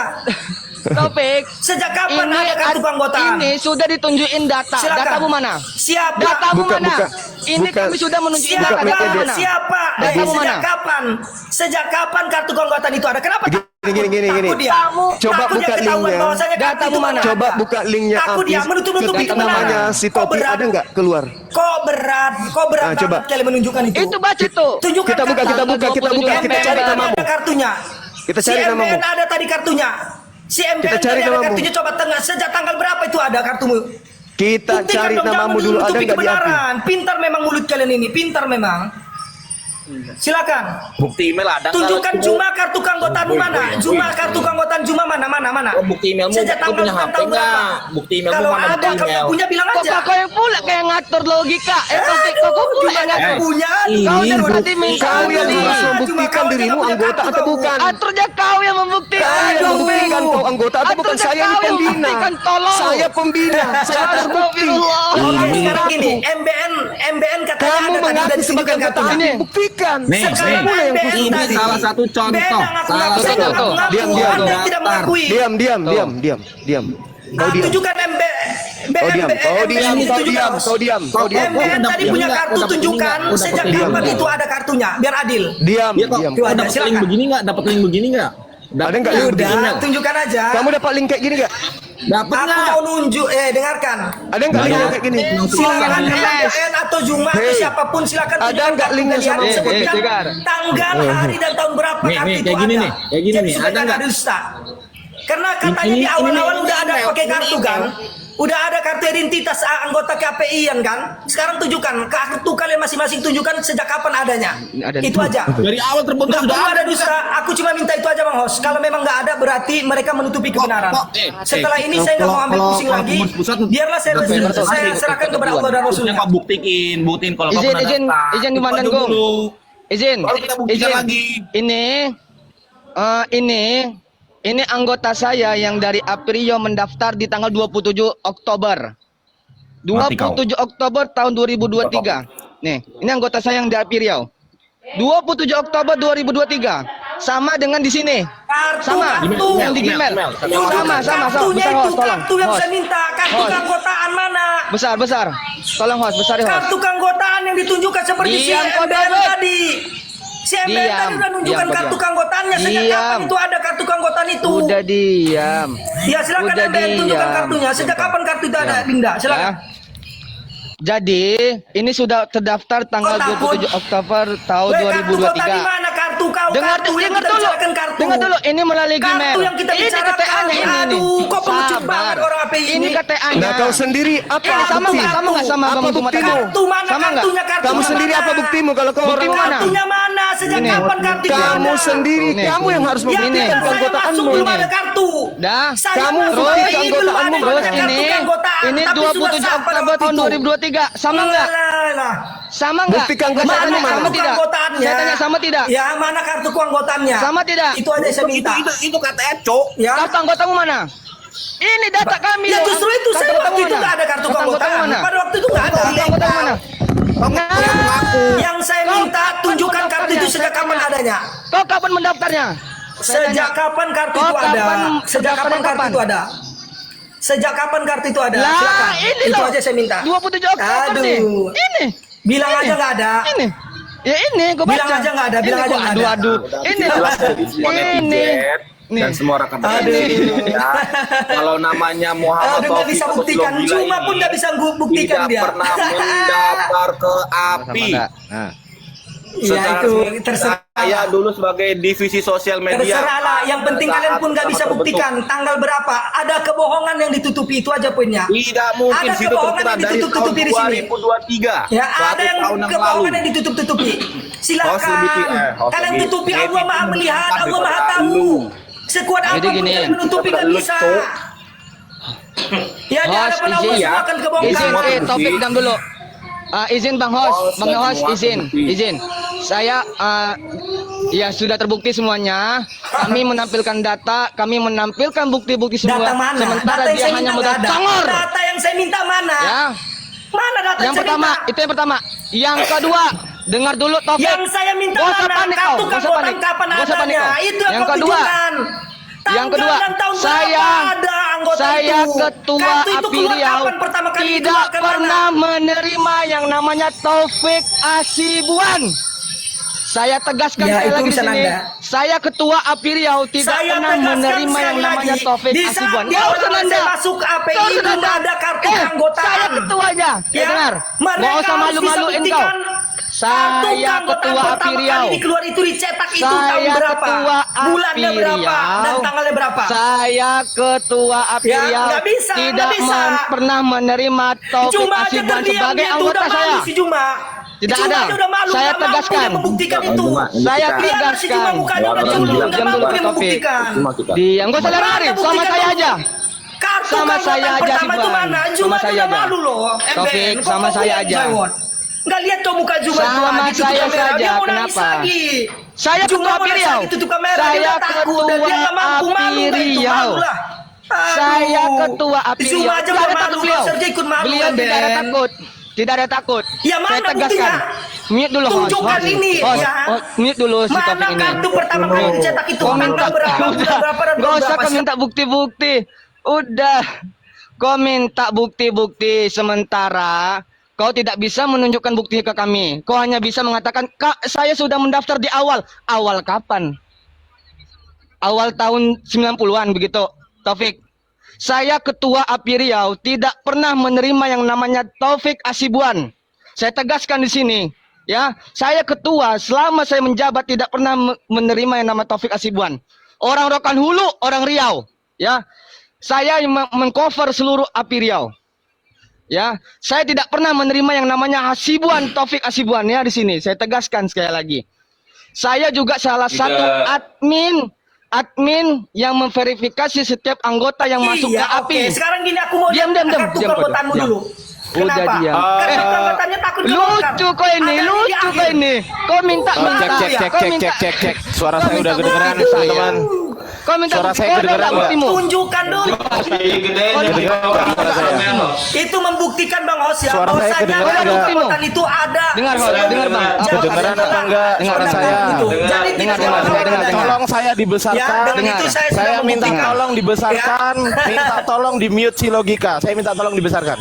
Taufik, Sejak kapan ada kartu keanggotaan? ini sudah ditunjukin data. Silakan. Datamu mana? Siapa? Datamu Bukan, mana? bukan. Ini Bukan. kami sudah menunjukkan Siapa? data. Datamu mana? Siapa? Datamu Sejak mana? kapan? Sejak kapan kartu keanggotaan itu ada? Kenapa? Gini. Takut dia. Coba Takut dia buka ketahuan linknya. bahwasanya kartu Datamu itu mana? ada. Coba buka linknya Takut dia Apis. menutup-nutupi Ketik kebenaran. namanya si Kok Topi berat? ada nggak keluar? Kok berat Ah, coba. banget kalian menunjukkan itu. Itu baca tuh. Tunjukkan Kita buka, kita buka, kita buka, kita cari MBN namamu. ada kartunya. Kita cari si namamu. MBN ada tadi kartunya. Si MBN Kita cari tadi ada namamu. kartunya. Coba tengah sejak tanggal berapa itu ada kartumu? Kita Buktikan cari dong, namamu jangan dulu, ada menutupi nggak di Api? kebenaran. Pintar memang mulut kalian ini, pintar memang. Silakan. Bukti email ada nggak? Tunjukkan Juma kartu keanggotaanmu mana? Juma kartu keanggotaan Juma mana? Oh, bukti emailmu, Sejak kau tanggal punya HP tahun berapa? nggak? Bukti emailmu Kalau mana? ada, Bukti kalau email. punya bilang Kok aja. kau yang pula kayak ngatur logika? Taufik, kok kau pula yang ngatur? Punya. Kau yang berarti Kau yang mengkaji. harus membuktikan dirimu anggota atau bukan? Aturnya kau yang membuktikan. Kau yang membuktikan kau anggota atau bukan? Aturnya Saya kau ini yang pembina. membuktikan, tolong. Saya pembina. Saya terbukti. Astagfirullah. Oke, sekarang gini, MBN katanya Kamu ada tadi mengaku udah sebagai disebutkan anggota kartunya. Api. Buktikan. Sekarang Kamu yang MBN khusus. tadi. salah satu contoh. Beda ngaku-ngaku. Salah Saya satu nggak contoh. ngaku-ngaku. Diam, diam. Anda yang tidak mengakui. Diam. Kau diam. Tunjukkan Kau diam. Kau diam. Kau diam. MBN tadi punya kartu, tunjukkan sejak kapan itu ada kartunya, biar adil. Diam. Iya kok, Diam. Tuh, ada, dapat link silakan. begini nggak? Dapat link begini nggak? Ada nggak link begini? Udah, tunjukkan aja. Kamu dapat link kayak gini nggak? Dapat Aku nggak? mau nunjuk, dengarkan. Ada nggak link kayak gini? Silakan MBN atau Juma atau Hey. siapapun silakan Ada tunjukkan nggak kartu linknya kalian, sama- sebutkan Dengar. tanggal, hari dan tahun berapa Nih, kartu nih, itu kayak gini ada. nih, kayak gini Jadi nih, supaya ada nggak nggak? ada dusta. Karena katanya Ini- di awal-awal ini udah ada email, pakai ini kartu email. kan. Udah ada kartu identitas anggota KPI kan. Sekarang tunjukkan kartu kalian masing-masing, tunjukkan sejak kapan adanya. Ada. Itu aja. Dari awal terbentuk Nggak sudah perlu ada ada dusta. Aku cuma minta itu aja Bang Hos. Kalau memang nggak ada berarti mereka menutupi kebenaran. Setelah ini saya nggak mau ambil pusing lagi. Biarlah saya serahkan kepada Allah dan Rasulnya. Kok buktiin kalau kau Izin, pernah izin, daftar. izin Itu Komandan aja Gong. dulu. Izin, Baru kita buktikan izin. lagi. Ini anggota saya yang dari Aprio mendaftar di tanggal 27 Oktober. 27 Oktober tahun 2023. Nih, ini anggota saya yang dari Aprio. 27 Oktober 2023. Sama dengan di sini. Sama. Yang di Gmail. Sama. Kartunya Besar, itu host, tolong. kartu yang Host. saya minta. Kartu Host. keanggotaan mana? Besar. Tolong host, besar host. Kartu keanggotaan yang ditunjukkan seperti si Diam, kau, MBN Daud. tadi. Si MBN Diam, tadi udah nunjukkan diam, kartu diam. keanggotaannya. Sejak Diam. kapan itu ada kartu keanggotaan itu? Udah diam. Ya silakan Udah MBN tunjukkan diam. kartunya. Sejak kapan kartu itu ada, Dinda? Silakan. Ya. Jadi, ini sudah terdaftar tanggal Kau takut? 27 Oktober tahun Weh, kartu kau tadi 2023. mana kartu kau? Dengar Kartu yang dengar kita dulu. bicarakan kartu. Dengar dulu, ini melalui Kartu Gmail. yang kita Ini bicarakan. KTA-nya ini. Aduh, kok pengecut banget orang API Ini ini. KTA-nya. Nah, kau sendiri apa Ini sama bukti? nggak? Sama nggak sama Apa Bang Juma buktimu? tadi? Kartu mana Sama nggak? kartunya? Kartu Kamu sendiri mana? apa buktimu kalau kau orang Buktimu mana? Kartunya mana? Sejak Ini. kapan kartu itu Kamu ada? sendiri, Ini. kamu yang harus Ya, membuktikan biar saya masuk keanggotaanmu. belum Ini. ada kartu. Dah. Saya Kamu masuk terus API belum ada keanggotaanmu, yang ada Terus kartu ini keanggotaan. ini Tapi sudah 27 sah pada Oktober waktu tahun itu. 2023. Sama nggak? Lah. Sama nggak? Bukti keanggotaanmu Mana? mana? Sama tidak? Keanggotaannya. Saya tanya sama tidak? Ya, mana kartu keanggotaannya? Sama tidak? Itu aja saya minta. Itu KTM, Cok. Ya. Kartu anggotamu mana? Ini data kami. Ya loh. justru itu Kartu saya anggotamu waktu itu mana? nggak ada kartu Kartu anggotamu keanggotaan. mana? Pada waktu itu nggak ada. Kartu anggotamu mana? Yang saya minta tunjukkan kartu itu sejak kapan adanya. Kau kapan mendaftarnya? Sejak kapan kartu Kau itu ada? kapan Sejak kapan mendaftarnya kartu kapan? itu ada? Sejak kapan kartu itu ada? Lah, Silakan. ini Itu loh. aja saya minta. 27 Oktober nih. Aduh. Ini. Bilang Ini. aja nggak ada. Ini. Ya ini gua baca. Bilang aja nggak ada, bilang Ini aja gua nggak ada. Aduh. Ini. Ini. Dan semua rekan Aduh. kalau namanya Muhammad Aduh, nggak bisa Taufik buktikan. Gila Cuma ini pun nggak bisa buktikan tidak dia. pernah mendaftar ke API. Nah. Ya itu terserah. Saya dulu sebagai divisi sosial media. Terserahlah. Yang penting kalian pun nggak bisa buktikan tanggal berapa. Ada kebohongan yang ditutupi, itu aja poinnya. Tidak mungkin Ada situ kebohongan tertera yang dari tahun ditutup-tutupi di sini. 2023. Ya, Suatu ada yang tahun yang kebohongan lalu. yang ditutup-tutupi. Silakan. Host Kalian lebih- tutupi, lebih Allah Maha melihat, Allah Maha tahu. Sekuat Jadi apapun gini. kalian menutupi nggak bisa. Ya, di Host hadapan Allah izin semua akan kebongkar. izin Taufik dam dulu. Izin Bang Host, izin. Saya ya sudah terbukti semuanya. Kami menampilkan data, kami menampilkan bukti-bukti semua. Data mana? Sementara Data yang dia saya hanya minta modal nggak ada. congor. Data yang saya minta mana? Ya. Mana data Yang saya pertama, minta? itu yang pertama. Yang kedua, dengar dulu Taufik. Yang saya minta Gak usah mana? panik kau, Kartu gak usah panik. kapan Gak usah panik adanya? kau. Itu yang Yang kau kedua, tunjukkan. yang Tanggal kedua, dan tahun saya berapa ada anggota itu? ketua Kartu itu API keluar Riau kapan pertama kali tidak dikeluarkan pernah mana? menerima yang namanya Taufik Asibuan. Saya tegaskan Ya, sekali itu lagi di urusan sini. Anda. Saya ketua API Riau tidak Saya pernah tegaskan menerima yang sekali namanya lagi, Taufik di saat Asibuan. di Gak awal usah saya nanda. masuk ke API Gak usah itu nanda. nggak ada kartu keanggotaan. Saya ketuanya. Ya, Dengar. mereka Gak usah harus malu-maluin bisa kau. buktikan kartu Saya keanggotaan ketua API pertama Riau. kali dikeluar itu dicetak itu tahun Saya berapa? ketua Bulannya API berapa? Dan Riau. tanggalnya berapa? Saya ketua API Ya, Riau nggak bisa, tidak nggak bisa. pernah menerima Taufik Cuma aja Asibuan terdiam sebagai dia tuh anggota udah malu saya. si Juma. Tidak Cuma ada. aja udah malu, Saya nggak mampu tegaskan. dia membuktikan itu. Saya Lihatlah si Juma tegaskan. mukanya udah Diam cemburu, dulu, nggak diam mampu dulu dia Taufik. membuktikan. Diam, gak usah lari, Mana sama buktikan saya dulu? aja. Kartu Sama saya keanggotaan aja, pertama itu Sibuan. mana? Sama Juma saya udah aja. malu loh. Taufik, Kok sama kau saya yang aja. jawab? Nggak lihat tuh muka Juma tuh Sama lagi tutup saya kamera. saja, Dia mau nangis kenapa? lagi. Saya Juma ketua mau API nangis Riau. lagi, tutup kamera. Dia Saya udah takut dan dia nggak mampu ketua malu nggak itu Riau. malu lah. Aduh. Saya ketua API Riau. Juma aja Tidak udah ada malu, takut beliau. Serja ikut malu. Beliau kan, tidak ada Ben? takut. Tidak ada takut. Ya, mana Saya tegaskan. buktinya? Mute dulu, host. Tunjukkan Host. ini, Host. ya. Host. Mute dulu si Mana Taufik ini. kartu pertama kali dicetak itu? Kau minta Tanggal berapa? Bulan berapa dan Gak usah berapa? kau minta bukti-bukti. Udah. Kau minta bukti-bukti sementara kau tidak bisa menunjukkan bukti ke kami. Kau hanya bisa mengatakan, "Kak, saya sudah mendaftar di awal." Awal kapan? Awal tahun 90-an begitu, Taufik. Saya ketua API Riau tidak pernah menerima yang namanya Taufik Asibuan. Saya tegaskan di sini, ya. Saya ketua selama saya menjabat tidak pernah menerima yang nama Taufik Asibuan. Orang Rokan Hulu, orang Riau, ya. Saya yang mengcover seluruh API Riau. Ya, saya tidak pernah menerima yang namanya Asibuan, Taufik Asibuan ya di sini. Saya tegaskan sekali lagi. Saya juga salah satu admin yang memverifikasi setiap anggota yang masuk ke Iya, API. oke. Sekarang gini aku mau Diam, lihat diam, kartu diam, keanggotaanmu diam. dulu. Udah Kenapa? diam. Kartu keanggotaannya takut kebongkar. Lucu kau ini, Ada di lucu akhir. kau ini. Kau minta Oh, minta, kau minta- Suara kau saya minta udah kedengeran, bukti saya. teman-teman. Kau minta Suara bukti, saya kau ada kedengeran nggak nggak? buktimu? Tunjukkan dulu. Itu membuktikan Bang Hos ya, Suara saya bahwasanya kedengeran kartu nggak? keanggotaan itu ada. Dengar, Hos, dengar, Bang. Jadi Kedengeran itulah apa enggak suara pendapat saya? itu. Jadi Dengar, tidak dengar, ada dengar, adanya. Tolong saya Ya, dibesarkan. dengan itu saya sudah Saya minta membuktikan. tolong dibesarkan, minta tolong di mute si logika. Saya minta tolong dibesarkan.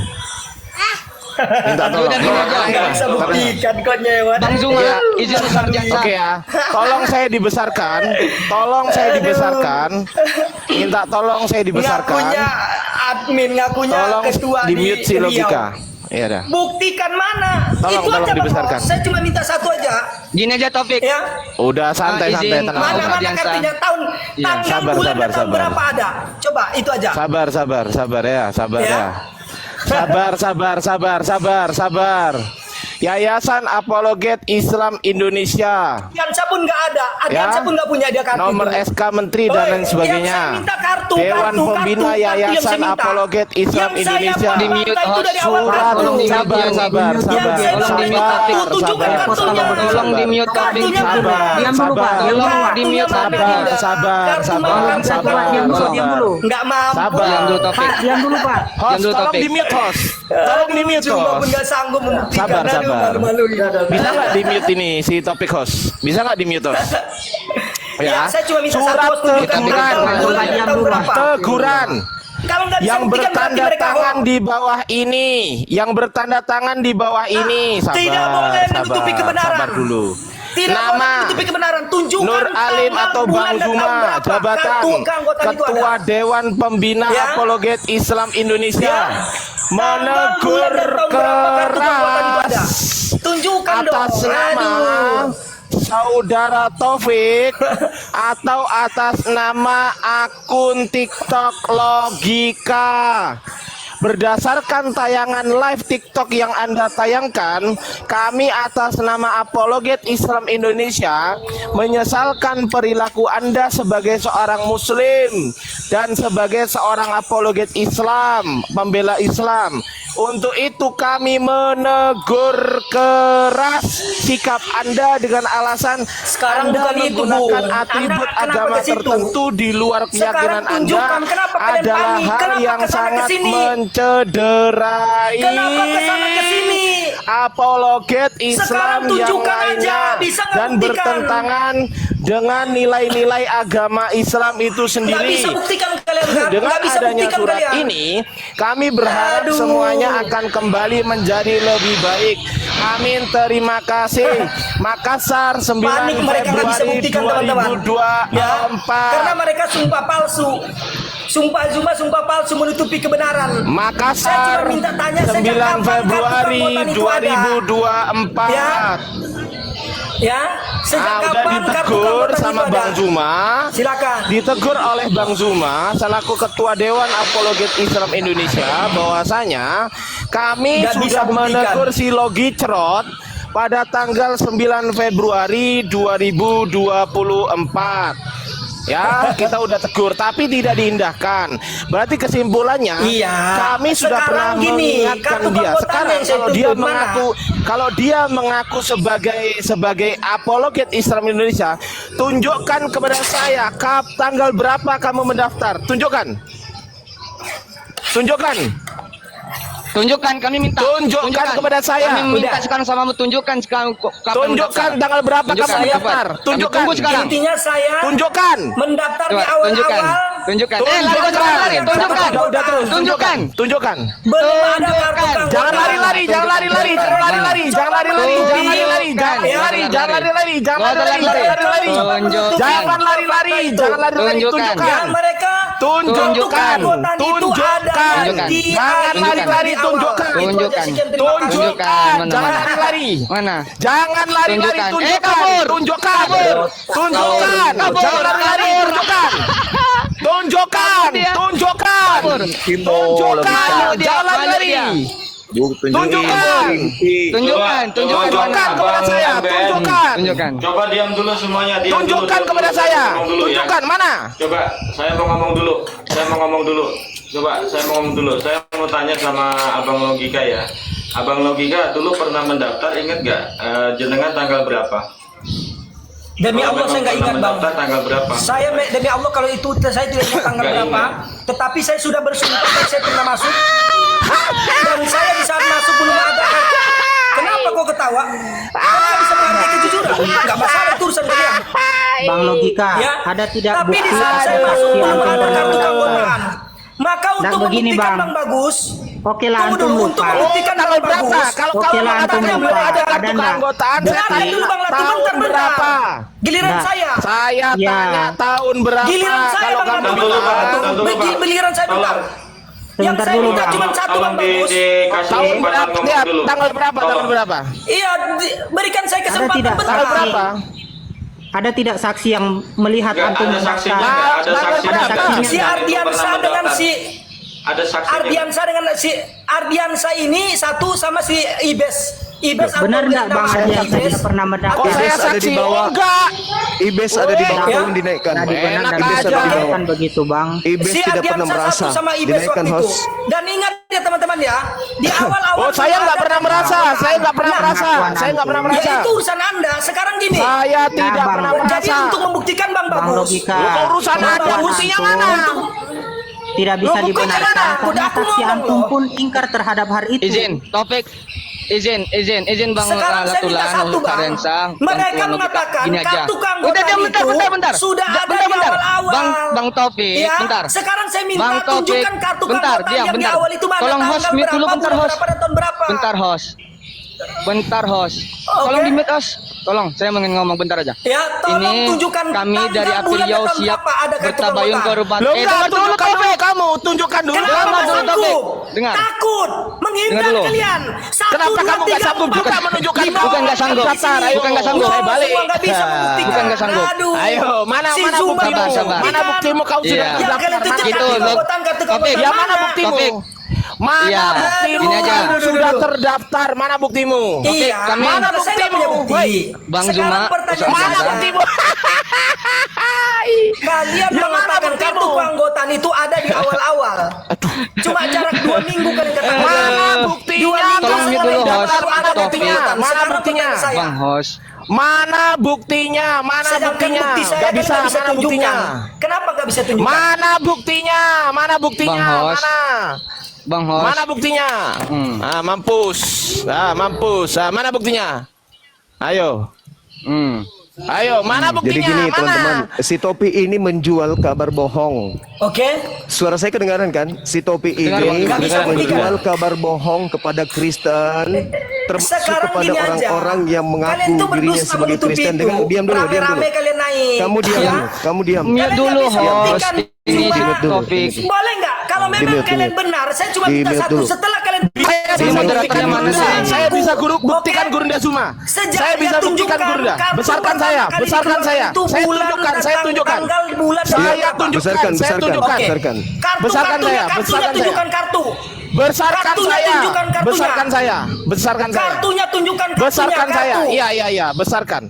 Minta tolong. Udah, gini aja. Nggak bisa buktikan kok nyewat. Bang Zuma, izin sarjana. Oke ya, tolong saya dibesarkan, tolong saya dibesarkan, minta tolong saya dibesarkan, Ngakunya admin, ngakunya tolong ketua di mute si Riau. logika. Iya dah. Buktikan mana? Tolong, Itu tolong aja Bang dibesarkan. Hos. Saya cuma minta satu aja. Gini aja Taufik. Ya. Udah santai-santai izin. tenang. Mana Bang mana Ardiansa. kartunya tahun Iya. tanggal Sabar, bulan sabar, dan tahun sabar. berapa ada? Coba itu aja. Sabar ya, sabar Ya. ya. Sabar. Yayasan Apologet Islam Indonesia. Adiansa pun nggak ada. Adiansa Ya. pun nggak punya dia kartu. Nomor itu. SK Menteri dan lain Yang sebagainya. saya minta kartu, Dewan kartu Pembina yang saya Yayasan minta. Apologet Islam Yang saya Indonesia. minta Di-mute, itu dari awal Surat, kartu. Tolong di-mute, sabar. Yang saya Tolong di-mute, Taufik. tunjukkan kartunya. Tolong di-mute, Taufik. Kartunya mana? Diam dulu, Pak. Tolong Kartunya di-mute, mana? Taufik. Sabar. Diam dulu. Nggak mampu. Sabar. Diam dulu Taufik. Pak, diam dulu, Pak. Host, Diam dulu, tolong Taufik. di mute host. Tolong di mute Cuma pun host. nggak sanggup membuktikan. Sabar. Aduh, malu-malu. Bisa nggak di mute ini si topik host? Bisa nggak di mute host? Ya, saya cuma minta Surat satu, tunjukkan teguran. tanggal bulan dan tahun berapa. Teguran Kalau nggak bisa yang buktikan berarti bertanda mereka tangan bohong. di bawah ini, yang bertanda tangan di bawah ini. Sabar, Tidak boleh sabar, menutupi kebenaran. sabar dulu. Tidak boleh nama menutupi kebenaran. Tunjukkan Nur Alim tanggal, atau bulan, Bang dan tahun Zuma, berapa jabatan keanggota itu Ketua ada. Dewan Pembina Ya. Apologet Islam Indonesia Ya. menegur Tanggal, bulan, dan tahun berapa kartu keanggotaan itu ada. keras Tunjukkan atas dong. nama Aduh. Saudara Taufik atau atas nama akun TikTok Logika. Berdasarkan tayangan live TikTok yang Anda tayangkan, kami atas nama Apologet Islam Indonesia menyesalkan perilaku Anda sebagai seorang Muslim dan sebagai seorang apologet Islam, pembela Islam. Untuk itu kami menegur keras sikap Anda dengan alasan Sekarang Anda bukan itu, Bu. menggunakan Anda atribut kenapa agama ke situ? tertentu di luar keyakinan Sekarang Anda tunjukkan kenapa kalian adalah panik, hal kenapa yang kesana sangat kesini? mencederai Kenapa kesana kesini? apologet Islam Sekarang yang tunjukkan aja, lainnya bisa nggak dan buktikan? bertentangan dengan nilai-nilai agama Islam itu Nggak sendiri. bisa buktikan kalian kan? Dengan Nggak bisa adanya buktikan surat kalian. ini, kami berharap Aduh. semuanya akan kembali menjadi lebih baik. Amin, terima kasih. Makassar, 9 Panik mereka nggak bisa Februari buktikan teman-teman. 2024. Ya, karena mereka sumpah palsu. Sumpah Zuma, sumpah palsu menutupi kebenaran. Saya Makassar, cuma minta tanya sejak 9 kapan Februari kartu keanggotaan itu ada? 2024. Ya, sejak Udah kapan kartu ditegur keanggotaan sama itu ada? Bang Zuma. Silakan. Ditegur oleh Bang Zuma selaku Ketua Dewan Apologet Islam Indonesia bahwasanya kami Nggak bisa sudah buktikan. menegur si Logi Cerot pada tanggal 9 Februari 2024. Ya, kita udah tegur tapi tidak diindahkan. Berarti kesimpulannya Iya. kami sudah pernah Sekarang gini, mengingatkan kartu dia. keanggotaan Sekarang yang saya kalau dia tuntut, mana? kalau dia mengaku sebagai apologet Islam Indonesia, tunjukkan kepada saya tanggal berapa kamu mendaftar. Tunjukkan. Tunjukkan, kami minta. Tunjukkan kepada saya. Kami minta Udah. sekarang sama tunjukkan sekarang kapan Tunjukkan mendaftar. tanggal berapa kamu Tunjukkan, mendaftar. cepat. Kami Tunjukkan. tunggu sekarang. Intinya saya Tunjukkan. mendaftar di Coba, tunjukkan. awal-awal. Tunjukkan. Tunjukkan. Tunjukkan. Udah terus. Tunjukkan. Tunjukkan. Belum ada kartu Tunjukkan. keanggotaan. Jangan lari-lari, jangan lari-lari, jangan lari-lari, jangan lari-lari, jangan lari-lari, jangan lari-lari, jangan lari-lari, jangan lari-lari, jangan lari-lari. Tunjukkan. Jangan lari-lari, jangan lari-lari, Tunjukkan. tunjukkan. Dan mereka Tunjukkan. keanggotaan itu ada Tunjukkan. di Jangan awal. lari-lari, tunjukkan. Itu aja, Tunjukkan. sekian, terima kasih. Tunjukkan. Mana, Jangan mana? lari-lari. Mana? Jangan lari-lari, Tunjukkan. tunjukkan. Kabur. Tunjukkan. Kabur. Tunjukkan. Kabur. Jangan lari-lari, tunjukkan. Tunjukkan. Kabur dia. Tunjukkan. Kabur. Tunjukkan. Kabur dia. Jangan lari-lari. Tunjukkan. Tunjukkan. Tunjukkan kepada saya. Tunjukkan. Tunjukkan. Coba diam dulu semuanya, diam Tunjukkan dulu. kepada saya. Ngomong dulu, ya. Tunjukkan mana? Coba, saya mau ngomong dulu. Coba, saya mau ngomong dulu. Saya mau tanya sama Abang Logika ya. Abang Logika dulu pernah mendaftar, ingat nggak? Jenengan tanggal berapa? Demi Kalau Allah saya memang nggak pernah ingat bang. mendaftar tanggal berapa? Demi Allah kalau itu saya tidak ingat tanggal Nggak berapa. ingat. Tetapi saya sudah bersumpah bahwa saya pernah masuk. Dan saya di saat masuk belum ada. Kenapa kok ketawa? Kau bisa menghargai kejujuran? Nggak masalah itu urusan kalian. Bang Logika, Ya. ada tidak Tapi di bukti saat saya atau masuk saksi belum antum ada kartu pernah keanggotaan. Maka untuk begini, membuktikan Bang. Bang Bagus, Oke lah, tunggu antum dulu, lupa. untuk membuktikan Tanggal Bang berapa? Bagus. Kalau Oke kamu lah, antum mengatakan lupa. belum ada Ada kartu nggak? keanggotaan, saya Dengarkan tanya dulu Bang Latu, tahun bentar. berapa? Giliran Nah. saya. Saya Ya. tanya tahun berapa? Giliran saya Kalau Bang kamu Latu, dulu, Bang. bilang Tunggu dulu, Bang. Giliran saya bentar. Yang Sebentar saya dulu, minta Bang. cuma satu Bang Bagus. Dikasih tahun kesempatan berapa? ngomong Lihat, dulu. tanggal berapa? Tanggal Tolong. berapa? Iya, berikan saya kesempatan tidak? bentar. Tanggal berapa? Ada tidak saksi yang melihat Nggak, antum ada saksinya, mendaftar? nggak? Ada Tanggal saksinya. berapa? nggak? Si Ardiansa dengan si Ada saksinya. Ardiansa ini satu sama si Ibes. Ibes Benar atau nggak Bang nama Ardiansa Ibes? tidak pernah Kok mendaftar? saya Ibes ada di saksi? bawah. Enggak. Ibes ada di bawah ya. tolong dinaikkan. Tadi benar Enak dan bisa aja. dikatakan begitu Bang. Ibes Si tidak pernah Ardiansa merasa. satu sama Ibes Dinaikkan waktu itu. host. Dan ingat ya teman-teman ya, di awal-awal Oh, saya nggak ada pernah merasa. Saya nggak pernah Nah, merasa. Saya nggak pernah Ya merasa. itu urusan Anda. Sekarang gini. Saya tidak Bang. pernah Jadi merasa. untuk membuktikan Bang Bang Bagus. Logika. Lu urusan Bang aja, Bagus, buktinya itu mana? tidak bisa Loh, buktinya dibenarkan mana? karena Udah aku saksi ngomong antum loh. pun ingkar terhadap hal itu. Izin, Taufik. Izin Bang Sekarang saya minta Latulan, satu Bang. Ardiansa, Mereka Bang mengatakan Gini aja. kartu keanggotaan Udah, diam, bentar, itu bentar. sudah ada Bentar. di awal-awal. Bang Taufik, Ya, bentar. sekarang saya minta Bang Taufik, tunjukkan kartu bentar, keanggotaan diam, yang bentar. di awal itu mana, Tolong host tanggal mute dulu, berapa, bentar, bulan host. berapa, dan tahun berapa. Bentar, host. Bentar, host. Tolong di mute, host. Tolong, saya ingin ngomong bentar aja. Ya, tolong Ini tunjukkan kami tanggal dari bulan Aprilia dan tahun siap berapa ada kartu bertabayun ke anggota. rumah. Lo enggak dengar dulu, tunjukkan Topik. dulu kamu, tunjukkan dulu. Kenapa Dengar nggak dulu, Topik. sanggup? Dengar. Takut, menghindar Dengar dulu. kalian. Satu, Kenapa dua, kamu nggak tiga, sanggup empat. juga menunjukkan Bukan nggak sanggup. daftar? Ayo, Bukan nggak sanggup. Saya balik. Semua nggak bisa membuktikan. Bukan nggak sanggup. Aduh. Ayo, mana Si mana Zuma buktimu? itu. Sabar. Mana buktimu kau sudah Iya. Yang terdaftar? kalian tunjukkan Itu, kartu Topik. keanggotaan, kartu Topik. keanggotaan Ya mana mana? buktimu? Topik. Mana Iya. buktimu? Ini aja. Kamu sudah terdaftar. Mana buktimu? Iya, kami- mana Mana saya nggak punya buktimu? bukti. Woi, Bang Sekarang Zuma, pertanyaan Mana saya. buktimu? Kalian Ya, mana mengatakan buktimu? kartu keanggotaan itu ada di awal-awal. Cuma jarak 2 minggu kalian katakan. Mana buktinya? 2 minggu Tolong setelah dulu, daftar host. ada kartu Topik. keanggotaan. Mana Sekarang buktinya? pertanyaan saya. Bang host. Mana buktinya? Mana Sedangkan buktinya? bukti saya Gak kalian bisa, nggak bisa mana buktinya? tunjukkan. Kenapa nggak bisa tunjukkan? Mana buktinya? Mana buktinya? Bang Hos. Mana? Bang host. Mana buktinya? Mampus. Mampus. Mana buktinya? Ayo. Ayo, mana buktinya? Jadi gini Mana? teman-teman, si Topi ini menjual kabar bohong. Oke. Suara saya kedengaran kan? Si Topi ini Nggak bisa menjual buktikan. kabar bohong kepada Kristen, termasuk Sekarang kepada gini aja. orang-orang yang Kalian mengaku tuh dirinya berdusta sebagai menutupi Kristen. itu. Diam dulu, diam dulu. Rame-rame kalian naik. Kamu diam Ya? dulu, kamu diam. Mute Kalian dulu, nggak bisa host. buktikan. Ini Cuma- di topik. Boleh nggak? Kalau memang Di-mute kalian dulu. benar, saya cuma minta Di-mute satu. dulu. Setelah kalian Saya bisa buktikan Gurunda. Saya bisa buktikan Gurunda Zuma. Saya bisa buktikan Gurunda. Besarkan saya, besarkan saya. Saya tunjukkan, saya tunjukkan. Saya tunjukkan, Besarkan, saya besarkan, tunjukkan. besarkan. Besarkan saya, besarkan saya. tunjukkan kartu. Besarkan Kartunya saya. tunjukkan kartunya. Besarkan saya. Besarkan saya. Kartunya tunjukkan kartunya. Besarkan saya. kartu. Iya, besarkan.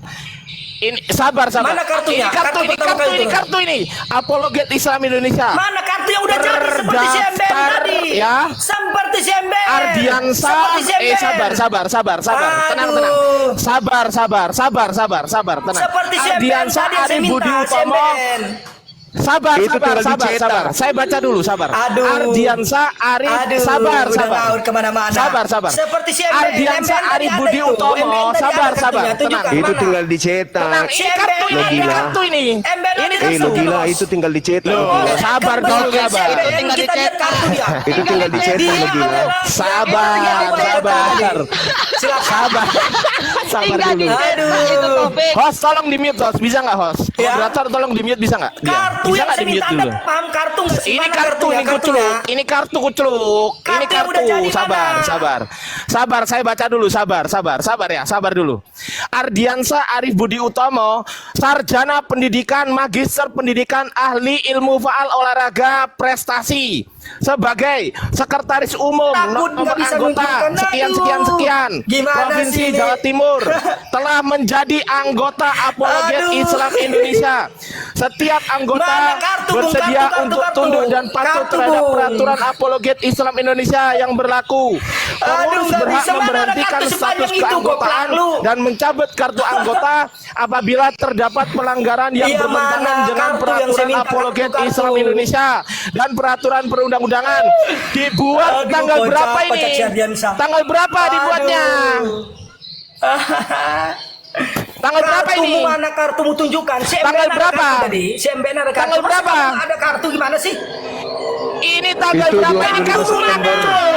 Ini sabar. Mana kartunya? Ini kartu, Kartu ini pertama kartu, kali ini itu. kartu ini. Apologet Islam Indonesia. Mana kartu yang udah jadi seperti si Emben Terdaftar, tadi? ya. Seperti si Emben. Ardiansa, Seperti si Emben. sabar, tenang. Aduh. Sabar, tenang. Seperti si Emben Ardiansa tadi yang saya Ari Budi minta, si Utomo. Emben. Sabar. Itu tinggal dicetak. Saya baca dulu, sabar. Aduh. Ardiansa Ari, Aduh, sabar. udah ngawur kemana-mana. Sabar. Seperti si Emben. Ardiansa Emben Ari tadi ada Budi itu. Utomo. Emben tadi Sabar. ada kartunya. Tunjukkan Itu mana? tinggal dicetak. Tenang, Si ini Emben kartu ada ini, gila. kartu ini. Emben Ini ada Lo kartu. gila, itu tinggal dicetak. Loh, Lo gila. sabar dong, Kebetulan si sabar. Emben, Tinggal kita lihat dicetak. kartu dia. Itu tinggal dicetak, Dia lo gila. adalah- Sabar. Sabar dulu. Itu topik. Host, tolong di mute, host. Bisa nggak, host? Ya. Moderator, tolong di mute, bisa nggak? Dia. Kartu Bisa yang nggak saya di mute minta, dulu? Anda paham kartu nggak sih? Ini Mana kartu, kartunya? ini kucluk. Ini kartu kucluk. Ini Kartu yang udah kartu. jadi Sabar. mana? Sabar, saya baca dulu. Sabar dulu. Ardiansa Arif Budi Utomo, sarjana pendidikan, magister pendidikan, ahli ilmu faal olahraga prestasi. Sebagai sekretaris umum Takut nomor nggak bisa anggota nunjukkan. sekian Aduh. Gimana Provinsi sih ini? Jawa Timur telah menjadi anggota Apologet Aduh. Islam Indonesia. Setiap anggota Mana kartu, Bung? bersedia Kartu, untuk kartu. tunduk dan patuh Kartu, terhadap Bung. peraturan Apologet Islam Indonesia yang berlaku. Pengurus nggak berhak bisa. Mana ada memberhentikan kartu status sepanjang itu, keanggotaan goblok lu. dan mencabut kartu anggota apabila terdapat pelanggaran yang Iya, bertentangan mana dengan kartu yang saya peraturan minta, Apologet kartu. Islam Indonesia dan peraturan perundang-undangan. Dibuat Aduh, tanggal kocak, berapa kocak ini? si Ardiansa. Tanggal berapa dibuatnya? Tanggal berapa ini? Kartumu mana kartumu tunjukkan? Si Tanggal Emben ada berapa? kartu tadi. Si Emben ada kartu. Tanggal Masa berapa? kamu ada kartu gimana sih? Ini tanggal Itu berapa? 25 Ini kartu mana?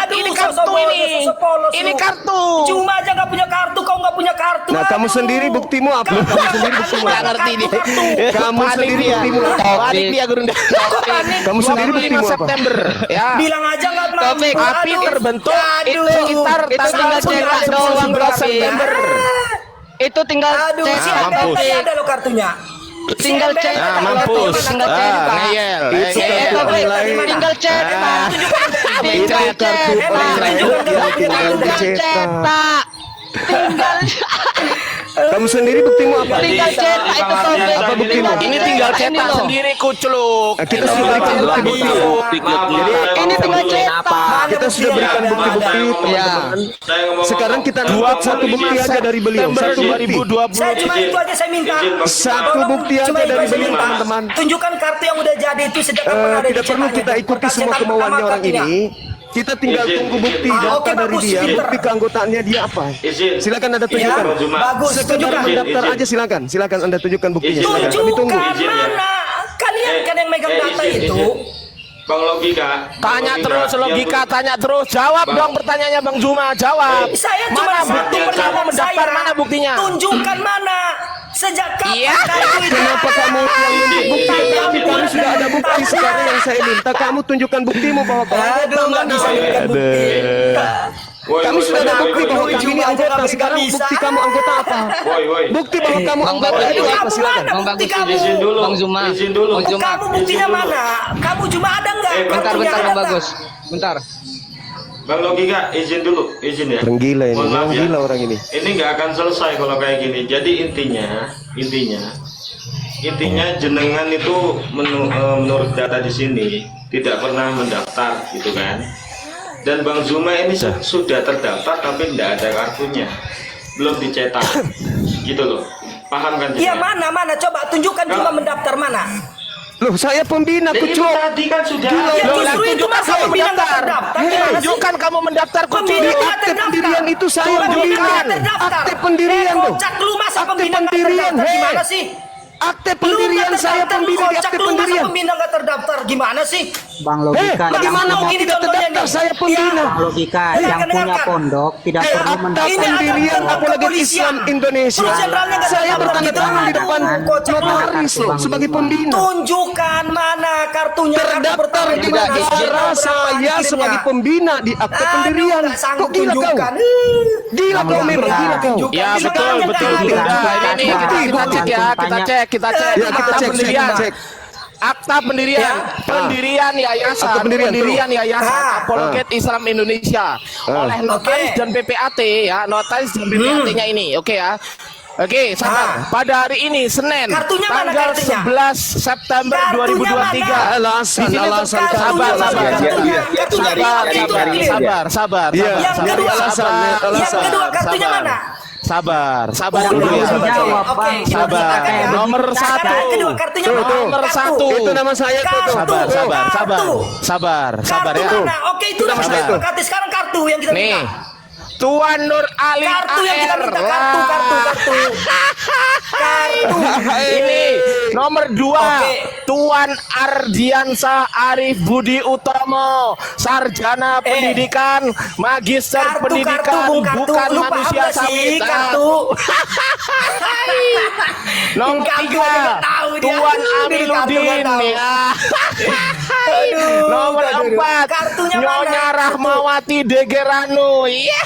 Aduh, Ini sosok kartu bolos, ini. sosok polos Ini lu. kartu. Cuma aja nggak punya kartu, kau nggak punya kartu. Nah, kamu Aduh. sendiri buktimu apa? Kamu sendiri buktimu Nggak apa? ngerti dia. Kamu Panik sendiri dia. buktimu apa? Panik dia Gurunda. Kamu sendiri buktimu 25 apa? September. Ya. Bilang aja nggak mampu. Topik. Api Aduh. terbentuk Aduh. sekitar Itu tanggal tinggal cetak doang, 19 Topik. September. Itu tinggal Aduh, si cetak, Emben Topik. tadi ada loh kartunya. Tinggal Si Emben cetak. ada Mampus. kartunya. Tinggal cetak. Ngeyel. Itu ngeyel. kartu Topik. online. Tinggal cetak. Itu Tinggal kartu cetak. online yang tinggal dicetak. Cetak. Tinggal Kamu sendiri buktimu apa? tinggal cetak itu Topik. Apa buktimu? Ini tinggal Ini cetak loh. sendiri kucluk. Kita sudah berikan bukti-bukti. Ini tinggal cetak. Kita sudah berikan bukti-bukti, Ya. teman-teman. Sekarang kita dapat satu bukti aja dari beliau. September Satu bukti. 2020. Saya cuma itu aja saya minta. Satu Tolong, bukti aja cuma itu dari saya beliau, minta. teman-teman. Tunjukkan kartu yang udah jadi itu sejak kapan ada Tidak perlu dicetaknya. kita ikuti Kertas semua cetak kemauannya pertama orang kartunya. ini. Kita tinggal tunggu bukti Ah, data oke, dari bagus, dia, pinter. bukti keanggotaannya dia apa. Izin. Silakan Anda Ya, tunjukkan. bagus, Sekedar tunjukkan. mendaftar aja silakan Anda tunjukkan buktinya. Silakan. Kami tunggu. Tunjukkan Izin ya. mana? Kalian kan yang megang data izin, itu. izin. Bang Logika. Tanya terus logika, tanya terus. Jawab dong pertanyaannya Bang Zuma, jawab. Saya cuma Mana satu bukti kamu pertanyaan mendaftar, saya. mana buktinya? Tunjukkan mana. Sejak kapan Iya. kartu itu? Kenapa kamu yang minta bukti? Tapi kami sudah ada bukti sekarang yang saya minta. Kamu tunjukkan buktimu bahwa kamu Aduh, nggak bisa tunjukkan bukti. kami sudah ada bukti bahwa kami ini anggota. Sekarang bukti kamu anggota apa? Woi. Bukti bahwa kamu Bang anggota Bagus, itu apa? Kamu Silakan. mana Bang bukti Bagus, kamu? Izin dulu. Bang Zuma. Izin dulu. Bang Zuma. Kamu buktinya Izin dulu. mana? Kamu cuma ada nggak? Bentar, Kartunya bentar ada Bang nggak? Bagus. Bentar. Bang Logika, izin dulu, izin ya. Orang gila ini, Mohon maaf orang ya. gila orang ini. Ini nggak akan selesai kalau kayak gini. Jadi intinya jenengan itu menurut data di sini tidak pernah mendaftar, gitu kan? Dan Bang Zuma ini sudah terdaftar tapi tidak ada kartunya, belum dicetak, gitu loh. Paham kan? Iya, jenengan? mana? Coba tunjukkan Kalau- cuma mendaftar mana? Loh, saya pembina, Itu kucuk. tadi kan sudah Gila, ada. Ya Loh, justru itu masa kamu pembina nggak mendaftar. terdaftar? Gimana sih? Tunjukkan kamu mendaftar, kucuk. Pembina nggak akte terdaftar. pendirian itu saya Pembina pembina. nggak terdaftar. Akte pendirian tuh. Kocak lu masa Akte pembina nggak pendirian, terdaftar? hei. Gimana sih? Akte Lu pendirian nggak saya terdaftar, lu pembina di kocak, akte lu masa pendirian. pembina nggak terdaftar? Gimana sih? Bang Logika, Bagaimana Yang mau ini tidak contohnya terdaftar? nih. Saya pembina. Bang Logika, Iya, yang punya dengarkan. pondok tidak perlu Akta mendaftar. Ini ada pendirian tentang apalagi kepolisian. Islam Indonesia. Terus jenderalnya nggak Saya terdaftar bertanda gitu. tangan di Aduh, depan kocak lu. notaris loh sebagai pembina. Tunjukkan mana kartunya. Kartu Terdaftar pertama di juga negara saya sebagai pembina di akte pendirian. Nggak sanggup Kok gila kau? tunjukkan. Gila kau memang, gila kau. Ya Tunjukkan. betul, Tunjukkan. betul. Tunjukkan. Nah, ini kita cek ya, kita cek. Ya, kita Akta cek, pendirian. cek. Akta pendirian, pendirian yayasan, Akta pendirian, pendirian yayasan Ah. Apologet Islam Indonesia oleh notaris dan PPAT ya, notaris dan PPAT-nya ini, oke ya. Oke, sabar. Pada hari ini Senin, Kartunya mana tanggal kartunya? 11 September Kartunya 2023. mana? Alasan, Di sini alasan. sabar, Kartunya sabar, mana? sabar. Kartunya. Itu dari Sabar. Iya, Yang nyari kedua, alasan, nyari Yang alasan. kedua kartunya mana? Sabar Oh, dulu ya. belum Jawab, Oke, Bang. Sabar. Oke. Nomor satu. Yang kedua kartunya Tuh, mana? tuh. Nomor Kartu. satu. Itu nama saya tuh. Kartu. Sabar Kartu. ya. Kartu mana? Oke, itu udah Nama saya itu. sepakati. Sekarang kartu yang kita Nih, minta. Tuan Nur Alim Kartu yang kita AR. minta. Kartu. Kartu. Ini nomor 2, Oke. Tuan Ardiansa Arif Budi Utomo, sarjana pendidikan, magister Kartu, pendidikan, Bung Kartu. bukan Lu paham manusia gak sih sawit. kartu? Nomor Kartu 3, aja nggak tahu dia. Tuan Kartu Aminuddin nggak tahu. ya. Aduh, Nomor aduh, aduh. 4, Kartunya Nyonya mana? Rahmawati Degeranu. Iya.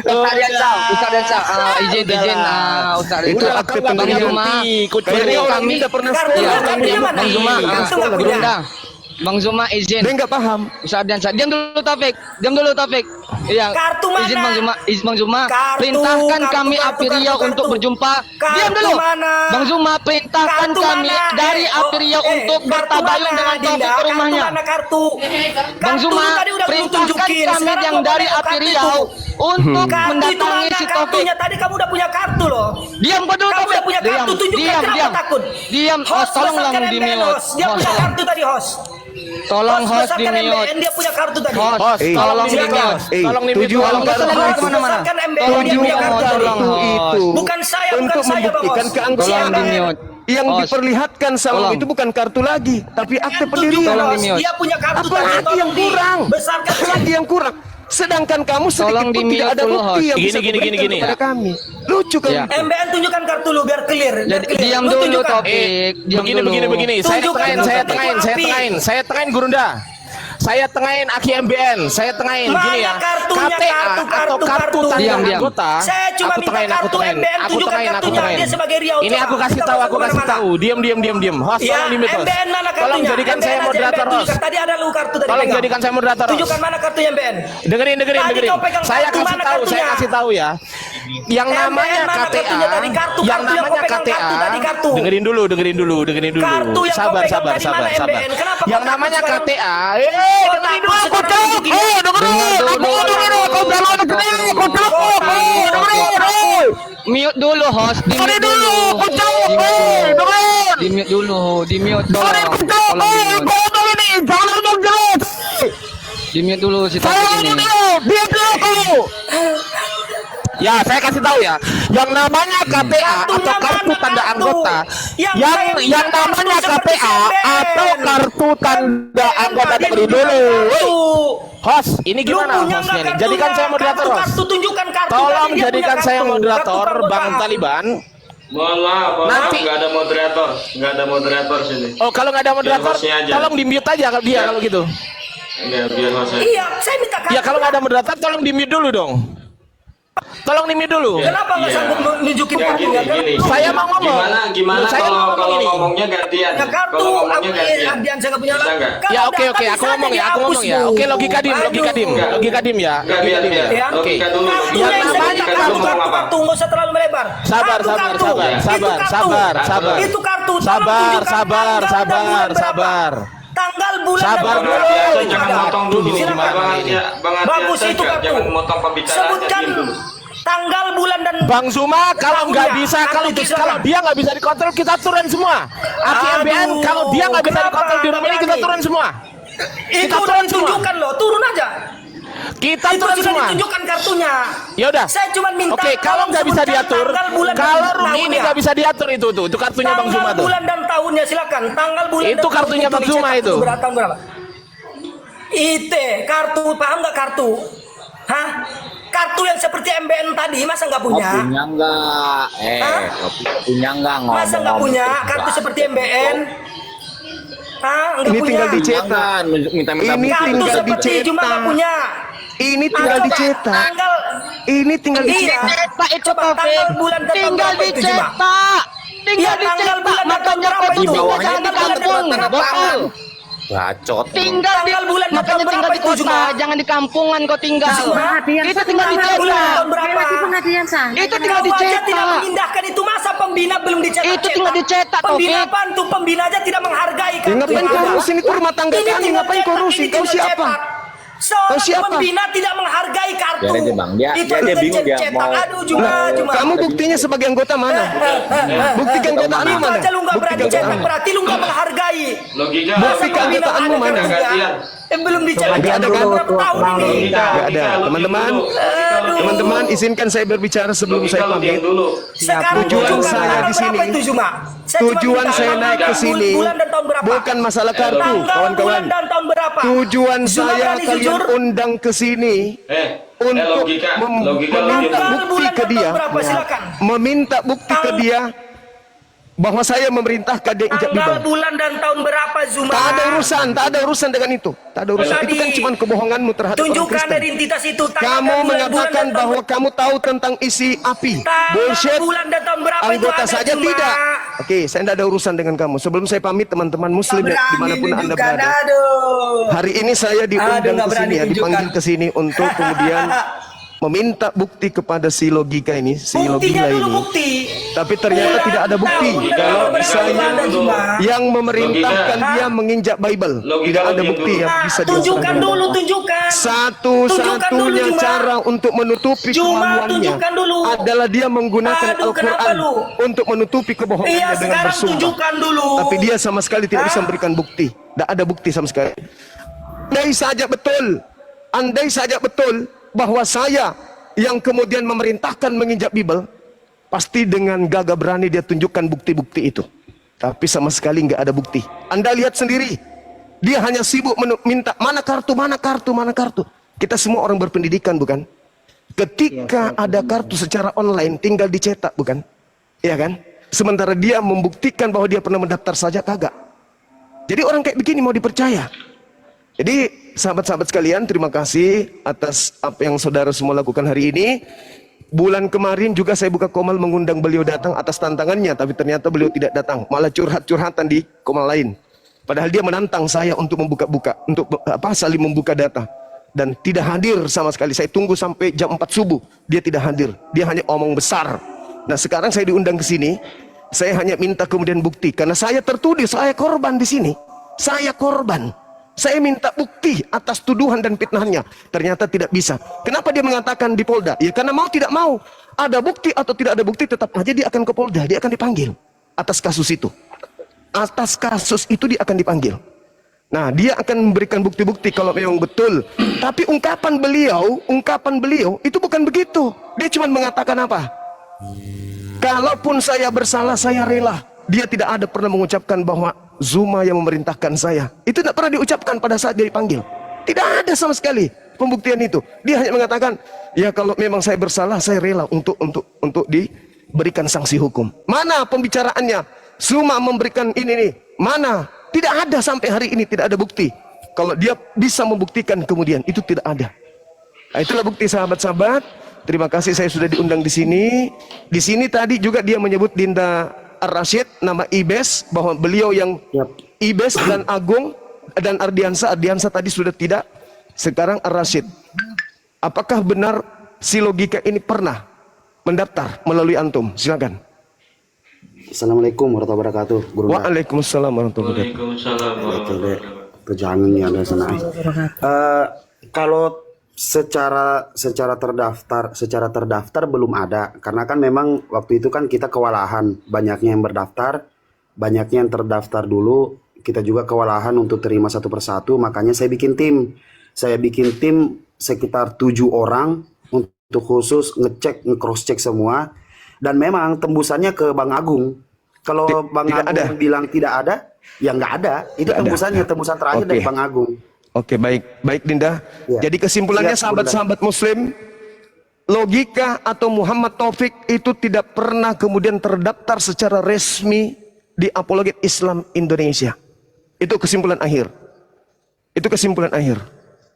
Ustaz Yansa, izin Ustaz Itu Yansa. akte Bang pendirian. Zuma, Kayaknya orang kami tidak pernah Kartu sekolah. yang kartunya mana? Bang Zuma, Kartu nggak punya. Gurunda. Bang Zuma izin. Dia nggak paham. Ustaz Yansa, diam dulu Taufik. Iya. Kartu mana? Izin Bang Zuma, Kartu, perintahkan kartu, kami kartu, Apiria kartu. untuk berjumpa. Kartu Diam dulu. mana? Bang Zuma, perintahkan Kartu kami mana? dari Apiria untuk kartu bertabayun mana, dengan Taufik Dinda? ke rumahnya. Kartu mana kartu? Bang Kartu Zuma, tadi udah perintahkan tunjukin. kami Sekarang yang gua dari mau Api kartu Riau itu. untuk Kartu itu mendatangi mana si Taufik. kartunya? Tadi kamu udah punya kartu loh. Diam kau dulu Kamu Taufik. udah punya kartu, tunjukkan. Kenapa takut? Diam. Host, Tolonglah besarkan di MBN, mute. host. Dia punya kartu tadi, host. Tolong host di besarkan mute. MBN, dia punya kartu tadi. Host, tolong di mute. Tolong di mute. Tujuan Tolong kartu Tolong itu. kemana-mana. Besarkan MBN, Tolong dia di punya mute. kartu tadi. Tolong host. Bukan saya, untuk bukan saya, Bang membuktikan Host. keanggotaan. Tolong di mute. Yang Host. diperlihatkan sama Tolong. itu bukan kartu lagi, tapi akte Tunjukkan, pendirian. Tolong host. di mute. Dia punya kartu Apa tadi. lagi Tolong yang kurang? Besarkan Apa lagi yang kurang? Sedangkan kamu sedikit Tolong pun di-mute tidak ada dulu, bukti host. yang bisa Gini, diberikan gini. kepada kami. Lucu kan? Ya. MBN tunjukkan kartu lu biar clear. Jadi, Biar clear. diam Lu dulu tunjukkan. Taufik. Diam dulu. Begini. Saya Tunjukkan tengahin, dulu saya tengahin Gurunda. Saya tengahin Aki MBN, saya tengahin Mana gini ya. kartunya, KTA atau kartu tanda Diam. anggota. Saya cuma aku minta tengahin, kartu MBN, Aku tunjukkan tengahin. kartunya. Dia sebagai Riau. Ini Coba. aku kasih Kita tahu, nggak aku usah kasih kemana-mana. tahu. Diam. Host, Ya, tolong di mute, host. MBN mana kartunya? Tolong jadikan saya MBN aja, moderator, MBN host. tunjukkan. Tadi ada lu kartu tadi. Tolong pegang. jadikan saya moderator, host. Tunjukkan mana kartunya MBN. Dengerin. Tadi kau pegang Saya kartu, kasih mana tahu, kartunya? saya kasih tahu ya. Yang MBN namanya mana KTA, kartunya tadi? Kartu yang yang kau namanya pegang, KTA. kartu tadi, kartu. Dengerin dulu. Kartu yang kau Sabar. pegang tadi mana MBN? Kenapa Yang kau namanya takut sekarang? KTA. Dengerin dulu, Mute dulu host, di mute dulu. Di mute dulu. Di mute dulu. Di mute dulu si Taufik ini. Ya, saya kasih tahu ya. Yang namanya KTA atau kartu tanda anggota, yang namanya KTA atau kartu tanda anggota dari dulu. Host, ini gimana hostnya nih? Jadikan saya moderator, host. Tolong jadikan saya moderator, Bang Taliban. Mohon maaf, nggak ada moderator, nggak ada moderator sini. Oh, kalau nggak ada moderator, tolong di-mute aja kalau dia kalau gitu. Enggak, biar host aja. Iya, saya minta kartu. Ya kalau nggak ada moderator, tolong di-mute dulu dong. Tolong di-mute dulu. Kenapa nggak sanggup nunjukin kartu? Gini. Saya mau ngomong. Gimana Saya mau kalau ngomong ini. ngomongnya gantian? Ya kartu, Kalau ngomongnya gantian. Ardian saya nggak punya Bisa lah. nggak? Ya oke, aku ngomong ya, Oke, logika dim ya. Enggak, Logika dim ya. Ya. Oke. Logika dulu. Kartu yang saya minta kartu, nggak usah terlalu melebar. Sabar. Itu kartu, Sabar. tanggal bulan Sabar dan dulu. tanggal berapa Jangan itu motong ada. dulu. Silakan. Bagus itu kartu. Jangan motong pembicaraan. Sebutkan tanggal bulan dan Bang Zuma, kalau nggak tahunnya. bisa, Kartu kalau itu silakan. dia nggak bisa dikontrol, kita turun semua. APBN, Aduh, kalau dia nggak bisa kenapa dikontrol di rumah ini, kita berani? turun semua. Itu Kita udah turun semua. ditunjukkan loh, turun aja. Kita Itu turun sudah semua. ditunjukkan kartunya. Ya udah. Saya cuma minta. Oke, kalau nggak bisa sebutkan diatur, tanggal, bulan, kalau dan room ini tahunnya. nggak bisa diatur itu kartunya Bang Zuma Tanggal tuh. bulan dan tahunnya silakan. Tanggal bulan Itu dan kartunya tahun Bang Zuma dicetak itu. Tahun berapa? IT, kartu paham nggak kartu? Hah? Kartu yang seperti MBN tadi masa nggak punya? Punya enggak? Hah? Punya enggak ngomong? Masa nggak punya kartu seperti MBN? Hah? Nggak Ini punya. tinggal dicetak. Minta-minta Ini Kartu tinggal seperti cuma nggak dicetak. punya. Ini tinggal Coba dicetak. Tanggal Ini tinggal Iya. dicetak. Pak itu Coba tanggal bulan dan tahun berapa itu, Juma? Tinggal Iya, tanggal dicetak. bulan dan tahun Makanya berapa itu? petinya jangan Tanggal bulan dan dikampung, tahun berapa? bokal. Bacot. Tinggal di Tanggal bulan dan makanya tahun tinggal berapa di itu, kota, Juma? jangan di kampungan kau tinggal. Itu tinggal Tanggal bulan dan dicetak. tahun berapa? Itu tinggal Kau aja tidak dicetak. mengindahkan itu, masa pembina belum dicetak? Itu tinggal dicetak, Pembina Taufik. apaan tuh? Pembina aja tidak menghargai Ya, ngapain kartu kau yang ada. urusin itu rumah tangga Ini kami? tinggal Ngapain kau cetak, urusin? ini Kau tinggal siapa? cetak. Seorang Kau siapa? pembina tidak menghargai kartu. Biar aja, Bang. Dia Itu aja aja bingung dia cetak. mau- Aduh, Juma. Kamu buktinya sebagai anggota mana? Buktikan keanggotaanmu Itu mana? aja lu nggak berani Buktikan cetak, keanggotaanmu. berarti lu nggak menghargai. Logika. Bukti keanggotaanmu mana? Gantian. Belum dicetak. Nggak ada kan? Berapa tahun ini? Nggak ada. Teman-teman, teman-teman izinkan saya berbicara sebelum saya pamit. Sekarang Tujuan tunjukkan saya tanggal di sini, berapa itu, Zuma? Saya cuma tujuan minta saya tanggal naik ke sini bulan dan tahun berapa? bukan masalah kartu, Tanggal, kawan-kawan. bulan dan tahun berapa? Tujuan Zuma saya berani kalian jujur? undang ke sini untuk logika meminta Tanggal, bukti bulan, ke dan dia, tahun berapa? Silakan. meminta bukti ke dia bahwa saya memerintahkan dia ijab Tanggal, bibang. bulan dan tahun berapa, Zuma? Tak ada urusan dengan itu. Tak ada urusan. Itu kan Tadi, cuma kebohonganmu terhadap orang tunjukkan Kristen. identitas itu. Tanggal, Kamu bulan, mengatakan bulan, dan bahwa tahun kamu tahu tentang isi api. Tanggal, Bullshit. bulan dan tahun berapa itu Anggota ada, saja Zuma? tidak. Oke, saya tidak ada urusan dengan kamu. Sebelum saya pamit teman-teman muslim Berani dimanapun anda tunjukkan, berada. aduh. Hari ini saya diundang Aduh, nggak ke berani sini ya, tunjukkan. dipanggil ke sini untuk kemudian meminta bukti kepada si logika ini, si Buktinya logika dulu ini. bukti. Tapi ternyata tidak ada bukti kalau saya yang memerintahkan dia menginjak Bible. Tidak ada bukti yang bisa Tunjukkan dilaksanakan. dulu, tunjukkan. Satu-satunya Juma. cara untuk menutupi Juma, kemaluannya tunjukkan dulu. adalah dia menggunakan Aduh, kenapa Al-Quran lu? untuk menutupi kebohongannya Iya, dengan sekarang bersumpah. tunjukkan dulu. Tapi dia sama sekali tidak bisa memberikan bukti. Tidak ada bukti sama sekali. Andai saja betul bahwa saya yang kemudian memerintahkan menginjak Bible, pasti dengan gagah berani dia tunjukkan bukti-bukti itu. Tapi sama sekali nggak ada bukti. Anda lihat sendiri, dia hanya sibuk minta mana kartu. Kita semua orang berpendidikan, bukan? Ketika ada kartu secara online, tinggal dicetak, bukan? Iya kan? Sementara dia membuktikan bahwa dia pernah mendaftar saja, kagak. Jadi orang kayak begini mau dipercaya? Jadi sahabat-sahabat sekalian, terima kasih atas apa yang saudara semua lakukan hari ini. Bulan kemarin juga saya buka Komal mengundang beliau datang atas tantangannya, tapi ternyata beliau tidak datang, malah curhat-curhatan di Komal lain. Padahal dia menantang saya untuk membuka-buka, untuk saling membuka data, dan tidak hadir sama sekali. Saya tunggu sampai jam 4 subuh, dia tidak hadir. Dia hanya omong besar. Nah sekarang saya diundang ke sini, saya hanya minta kemudian bukti, karena saya tertuduh, saya korban di sini. Saya korban. Saya minta bukti atas tuduhan dan fitnahnya. Ternyata tidak bisa. Kenapa dia mengatakan di Polda? Ya karena mau tidak mau. Ada bukti atau tidak ada bukti, tetap aja dia akan ke Polda. Dia akan dipanggil atas kasus itu. Atas kasus itu dia akan dipanggil. Nah, dia akan memberikan bukti-bukti kalau memang betul. Tapi ungkapan beliau itu bukan begitu. Dia cuma mengatakan apa? Kalaupun saya bersalah, saya rela. Dia tidak ada pernah mengucapkan bahwa Zuma yang memerintahkan saya. Itu tidak pernah diucapkan pada saat dia dipanggil. Tidak ada sama sekali pembuktian itu. Dia hanya mengatakan, ya kalau memang saya bersalah, saya rela untuk diberikan sanksi hukum. Mana pembicaraannya? Zuma memberikan ini nih. Mana? Tidak ada sampai hari ini, tidak ada bukti. Kalau dia bisa membuktikan kemudian, itu tidak ada. Nah, itulah bukti sahabat-sahabat. Terima kasih saya sudah diundang di sini. Di sini tadi juga dia menyebut Dinda Ar-Rasyid, nama Ibes, bahwa beliau yang Ibes dan Agung dan Ardiansa tadi sudah tidak. Sekarang Ar-Rasyid. Apakah benar si logika ini pernah mendaftar melalui antum? Silakan. Assalamualaikum warahmatullahi wabarakatuh. Waalaikumsalam warahmatullahi wabarakatuh. Waalaikumsalam warahmatullahi wabarakatuh. Pejangan yang ada sana. Kalau secara terdaftar belum ada, karena kan memang waktu itu kan kita kewalahan, banyaknya yang berdaftar, banyaknya yang terdaftar dulu, kita juga kewalahan untuk terima satu persatu, makanya saya bikin tim sekitar 7 orang untuk khusus cross check semua, dan memang tembusannya ke Bang Agung. Kalau Bang Agung bilang tidak ada, ya nggak ada, itu tembusannya, tembusan terakhir dari Bang Agung. Oke, baik Dinda. Ya. Jadi kesimpulannya sahabat-sahabat Muslim, logika atau Muhammad Taufik itu tidak pernah kemudian terdaftar secara resmi di Apologet Islam Indonesia. Itu kesimpulan akhir.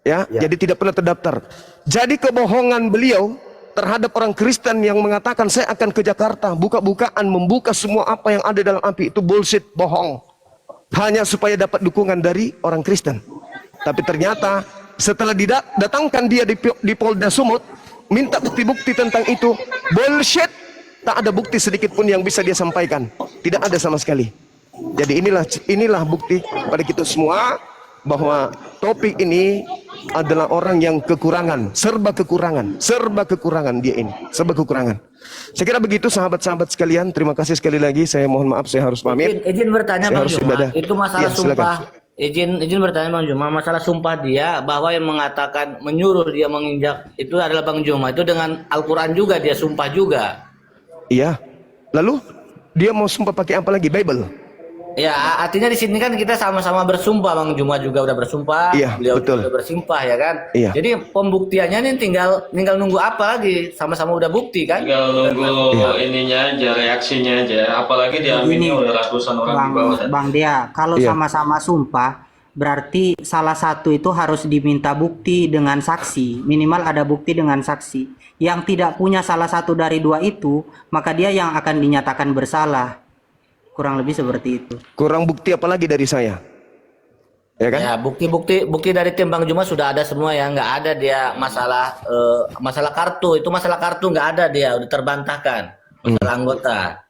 Ya, jadi tidak pernah terdaftar. Jadi kebohongan beliau terhadap orang Kristen yang mengatakan saya akan ke Jakarta, buka-bukaan membuka semua apa yang ada dalam api, itu bullshit, bohong. Hanya supaya dapat dukungan dari orang Kristen. Tapi ternyata setelah didatangkan dia di Polda Sumut, minta bukti-bukti tentang itu, bullshit. Tak ada bukti sedikit pun yang bisa dia sampaikan. Tidak ada sama sekali. Jadi inilah bukti pada kita semua bahwa Topik ini adalah orang yang serba kekurangan dia ini, serba kekurangan. Saya kira begitu sahabat-sahabat sekalian. Terima kasih sekali lagi. Saya mohon maaf, saya harus pamit. Izin bertanya Bang Juma, itu masalah sumpah. Silakan. Izin bertanya Bang Juma, masalah sumpah dia bahwa yang mengatakan menyuruh dia menginjak itu adalah Bang Juma, itu dengan Al-Quran juga dia sumpah juga. Iya. Lalu dia mau sumpah pakai apa lagi? Bible. Ya, artinya di sini kan kita sama-sama bersumpah, Bang Juma juga udah bersumpah, iya, beliau betul. juga udah bersumpah ya kan. Iya. Jadi pembuktiannya nih tinggal nunggu apa lagi, sama-sama udah bukti kan. Tinggal nunggu ininya aja, reaksinya aja. Apalagi diaminnya oleh ratusan orang di bawah. Bang Dia, kalau sama-sama sumpah, berarti salah satu itu harus diminta bukti dengan saksi. Minimal ada bukti dengan saksi. Yang tidak punya salah satu dari dua itu, maka dia yang akan dinyatakan bersalah. Kurang lebih seperti itu. Kurang bukti apa lagi dari saya? Ya kan? Ya, bukti dari tim Bang Juma sudah ada semua ya, nggak ada dia masalah kartu, itu masalah kartu nggak ada dia, udah terbantahkan masalah anggota.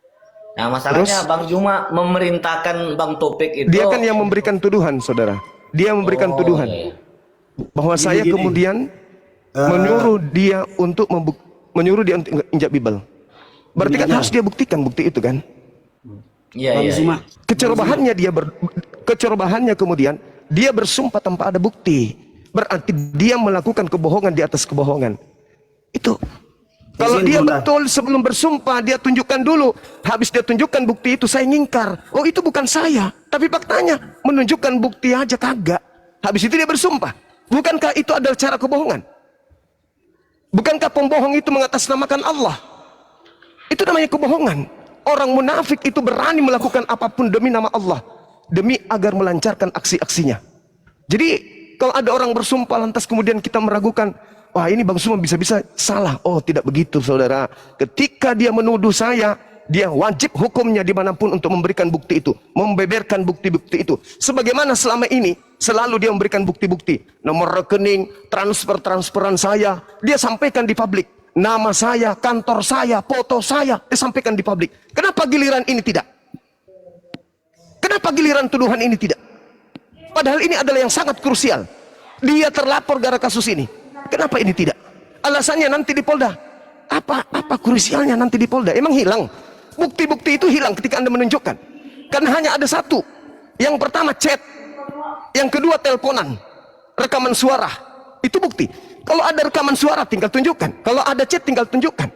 Nah, masalahnya Bang Juma memerintahkan Bang Topik itu. Dia kan yang memberikan tuduhan, saudara. Dia memberikan tuduhan bahwa saya kemudian menyuruh dia untuk injak Bible. Berarti kan harus dia buktikan bukti itu kan? Iya. Kecerobohannya kemudian dia bersumpah tanpa ada bukti. Berarti dia melakukan kebohongan di atas kebohongan. Itu. Kalau dia betul sebelum bersumpah dia tunjukkan dulu. Habis dia tunjukkan bukti itu saya ngingkar. Oh itu bukan saya. Tapi faktanya menunjukkan bukti aja kagak. Habis itu dia bersumpah. Bukankah itu adalah cara kebohongan? Bukankah pembohong itu mengatasnamakan Allah? Itu namanya kebohongan. Orang munafik itu berani melakukan apapun demi nama Allah, demi agar melancarkan aksi-aksinya. Jadi kalau ada orang bersumpah lantas kemudian kita meragukan, wah ini Bang Suma bisa-bisa salah. Oh tidak begitu saudara. Ketika dia menuduh saya, dia wajib hukumnya dimanapun untuk memberikan bukti itu, membeberkan bukti-bukti itu. Sebagaimana selama ini selalu dia memberikan bukti-bukti, nomor rekening, transferan saya, dia sampaikan di publik. Nama saya, kantor saya, foto saya disampaikan di publik. Kenapa giliran ini tidak? Kenapa giliran tuduhan ini tidak? Padahal ini adalah yang sangat krusial. Dia terlapor gara kasus ini. Kenapa ini tidak? Alasannya nanti di Polda. Apa krusialnya nanti di Polda? Emang hilang? Bukti-bukti itu hilang ketika Anda menunjukkan. Karena hanya ada satu. Yang pertama chat. Yang kedua teleponan. Rekaman suara. Itu bukti. Kalau ada rekaman suara tinggal tunjukkan. Kalau ada chat tinggal tunjukkan.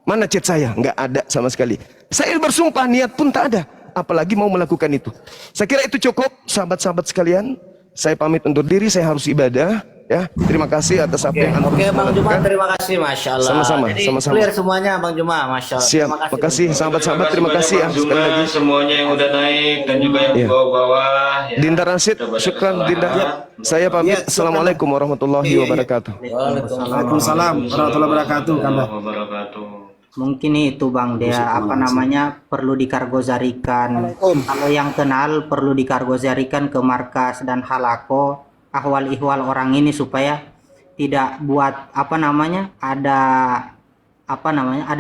Mana chat saya? Nggak ada sama sekali. Saya bersumpah, niat pun tak ada. Apalagi mau melakukan itu. Saya kira itu cukup, sahabat-sahabat sekalian. Saya pamit undur diri, saya harus ibadah. Ya, terima kasih atas apa yang Anda Oke, Bang Juma, lakukan. terima kasih, Masya Allah. Sama-sama, Jadi, sama-sama. clear semuanya, Bang Juma, Masya Allah. Siap, Terima makasih sahabat-sahabat, terima kasih ya Bang sekali Juma, lagi. semuanya yang udah naik dan juga yang Iya. di bawah-bawah. Ya. Dinda Rasid, Sudah banyak syukran Dinda. kesalahan. Saya pamit. Iya, Assalamualaikum warahmatullahi wabarakatuh. Waalaikumsalam warahmatullahi wabarakatuh. Kanda. Wabarakatuh. Mungkin itu Bang Dea, apa namanya, perlu dikargozarikan. Kalau yang kenal perlu dikargozarikan ke markas dan halako ahwal ihwal orang ini supaya tidak buat ada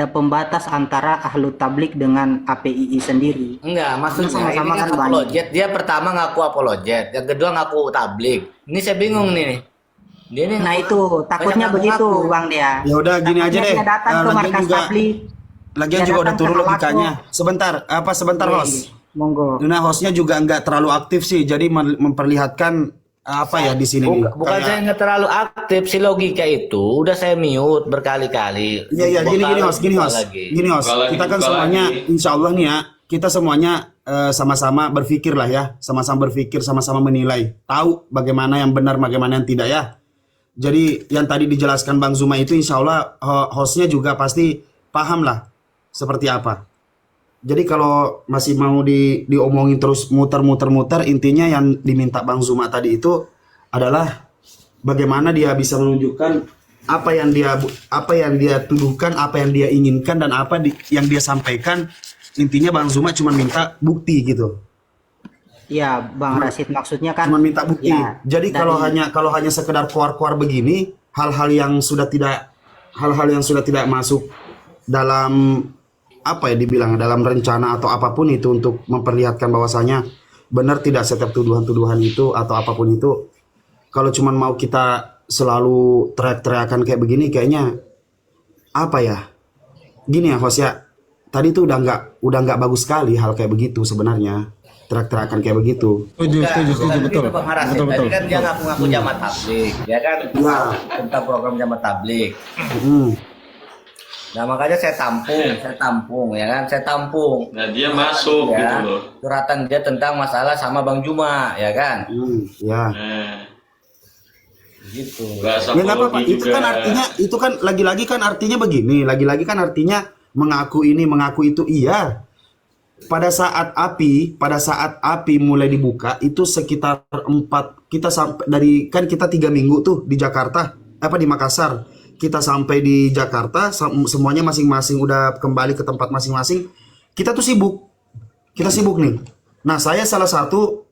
pembatas antara ahlu tablik dengan APII sendiri. Enggak, maksudnya Sama-sama ini kan kan banyak. apologet. Dia pertama ngaku apologet, yang kedua ngaku tablik. Ini saya bingung nih. Dia ini Nah itu takutnya banyak begitu ngaku. Bang Dea. Ya udah gini aja Takutnya deh. dia datang ke Lagian markas juga tablik. lagian Dia juga udah datang ke turun halako. logikanya. Sebentar host. Monggo. Nah, hostnya juga nggak terlalu aktif sih, jadi memperlihatkan apa ya di sini nih. Bukan Kayak- saya nggak terlalu aktif, si logika itu udah saya mute berkali-kali. Iya Dua gini kali, host, dua lagi. gini host. Buka lagi, Kita kan buka semuanya, lagi. insya Allah nih ya, kita semuanya sama-sama berpikir lah ya, sama-sama berpikir, sama-sama menilai, tahu bagaimana yang benar, bagaimana yang tidak ya. Jadi yang tadi dijelaskan Bang Zuma itu, insya Allah hostnya juga pasti paham lah seperti apa. Jadi kalau masih mau diomongin terus muter-muter, intinya yang diminta Bang Zuma tadi itu adalah bagaimana dia bisa menunjukkan apa yang dia tuduhkan, apa yang dia inginkan, dan apa yang dia sampaikan. Intinya Bang Zuma cuma minta bukti gitu. Iya, Bang Rasid, maksudnya kan Cuma minta bukti. ya, Jadi kalau dari- hanya sekedar keluar-keluar begini, hal-hal yang sudah tidak masuk dalam apa ya dibilang, dalam rencana atau apapun itu untuk memperlihatkan bahwasanya benar tidak setiap tuduhan-tuduhan itu atau apapun itu, kalau cuma mau kita selalu teriak-teriakan kayak begini, kayaknya apa ya, gini ya host ya, tadi tuh udah nggak bagus sekali hal kayak begitu sebenarnya, teriak-teriakan kayak begitu. Bukan begitu, Bang Rasid. Tadi kan dia ngaku-ngaku jamaah tablik, ya kan? Ya. Tentang program jamaah tablik. Hmm. Nah makanya saya tampung, ya kan? Saya tampung. Nah, dia masuk gitu Ya, loh. curhatan dia tentang masalah sama Bang Juma, ya kan? Ya. Nah, Gitu. bahasa Ya nggak apa-apa. apologi Itu juga. kan artinya, itu kan lagi-lagi kan artinya begini. Lagi-lagi kan artinya mengaku ini, mengaku itu. Iya. Pada saat api mulai dibuka itu sekitar 4, kita sampai dari, kan kita 3 minggu tuh di Jakarta, di Makassar. Kita sampai di Jakarta, semuanya masing-masing udah kembali ke tempat masing-masing. Kita tuh sibuk. Kita sibuk nih. Nah, saya salah satu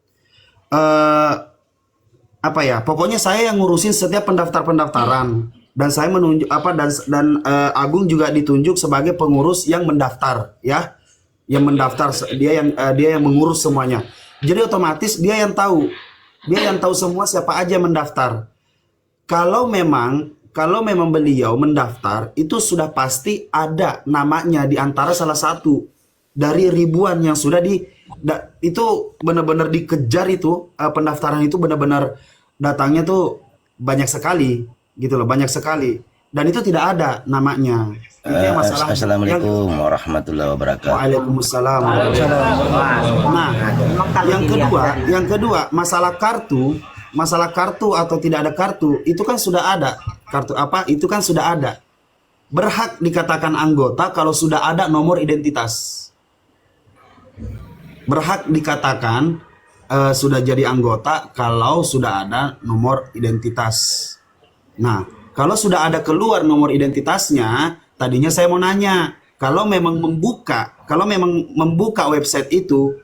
pokoknya saya yang ngurusin setiap pendaftaran, dan saya menunjuk Agung juga ditunjuk sebagai pengurus yang mendaftar ya, yang mendaftar, dia yang mengurus semuanya. Jadi otomatis dia yang tahu semua siapa aja yang mendaftar. Kalau memang beliau mendaftar, itu sudah pasti ada namanya di antara salah satu dari ribuan yang sudah itu benar-benar dikejar itu, pendaftaran itu benar-benar datangnya tuh banyak sekali gitu loh, banyak sekali, dan itu tidak ada namanya. Itu yang masalah. Assalamualaikum warahmatullahi wabarakatuh. Waalaikumsalam. Nah, yang kedua masalah kartu atau tidak ada kartu, itu kan sudah ada. Kartu apa? Itu kan sudah ada. Berhak dikatakan anggota kalau sudah ada nomor identitas. Berhak dikatakan sudah jadi anggota kalau sudah ada nomor identitas. Nah, kalau sudah ada keluar nomor identitasnya, tadinya saya mau nanya, kalau memang membuka website itu,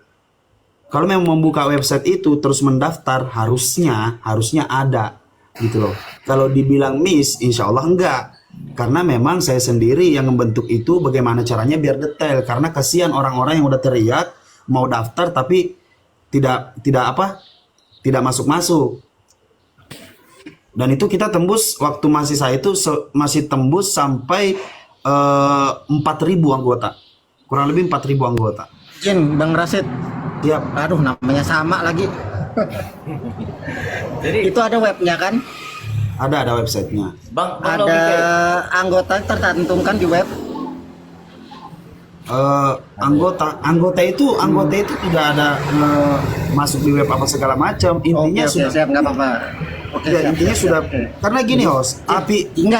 terus mendaftar, harusnya ada gitu loh. Kalau dibilang miss, insya Allah enggak, karena memang saya sendiri yang membentuk itu, bagaimana caranya biar detail, karena kasihan orang-orang yang udah teriak mau daftar tapi tidak masuk. Dan itu kita tembus, waktu masih saya itu masih tembus sampai 4.000 anggota, kurang lebih 4.000 anggota. Bang Rasid. Tiap. Aduh, namanya sama lagi. Jadi itu ada webnya kan? Ada websitenya. Bang Ada anggota tercantumkan di web. anggota itu tidak ada masuk di web apa segala macam. Intinya Oke, sudah siap, nggak apa-apa. Oke, ya, siap, intinya siap, sudah siap. karena gini host, api Enggak,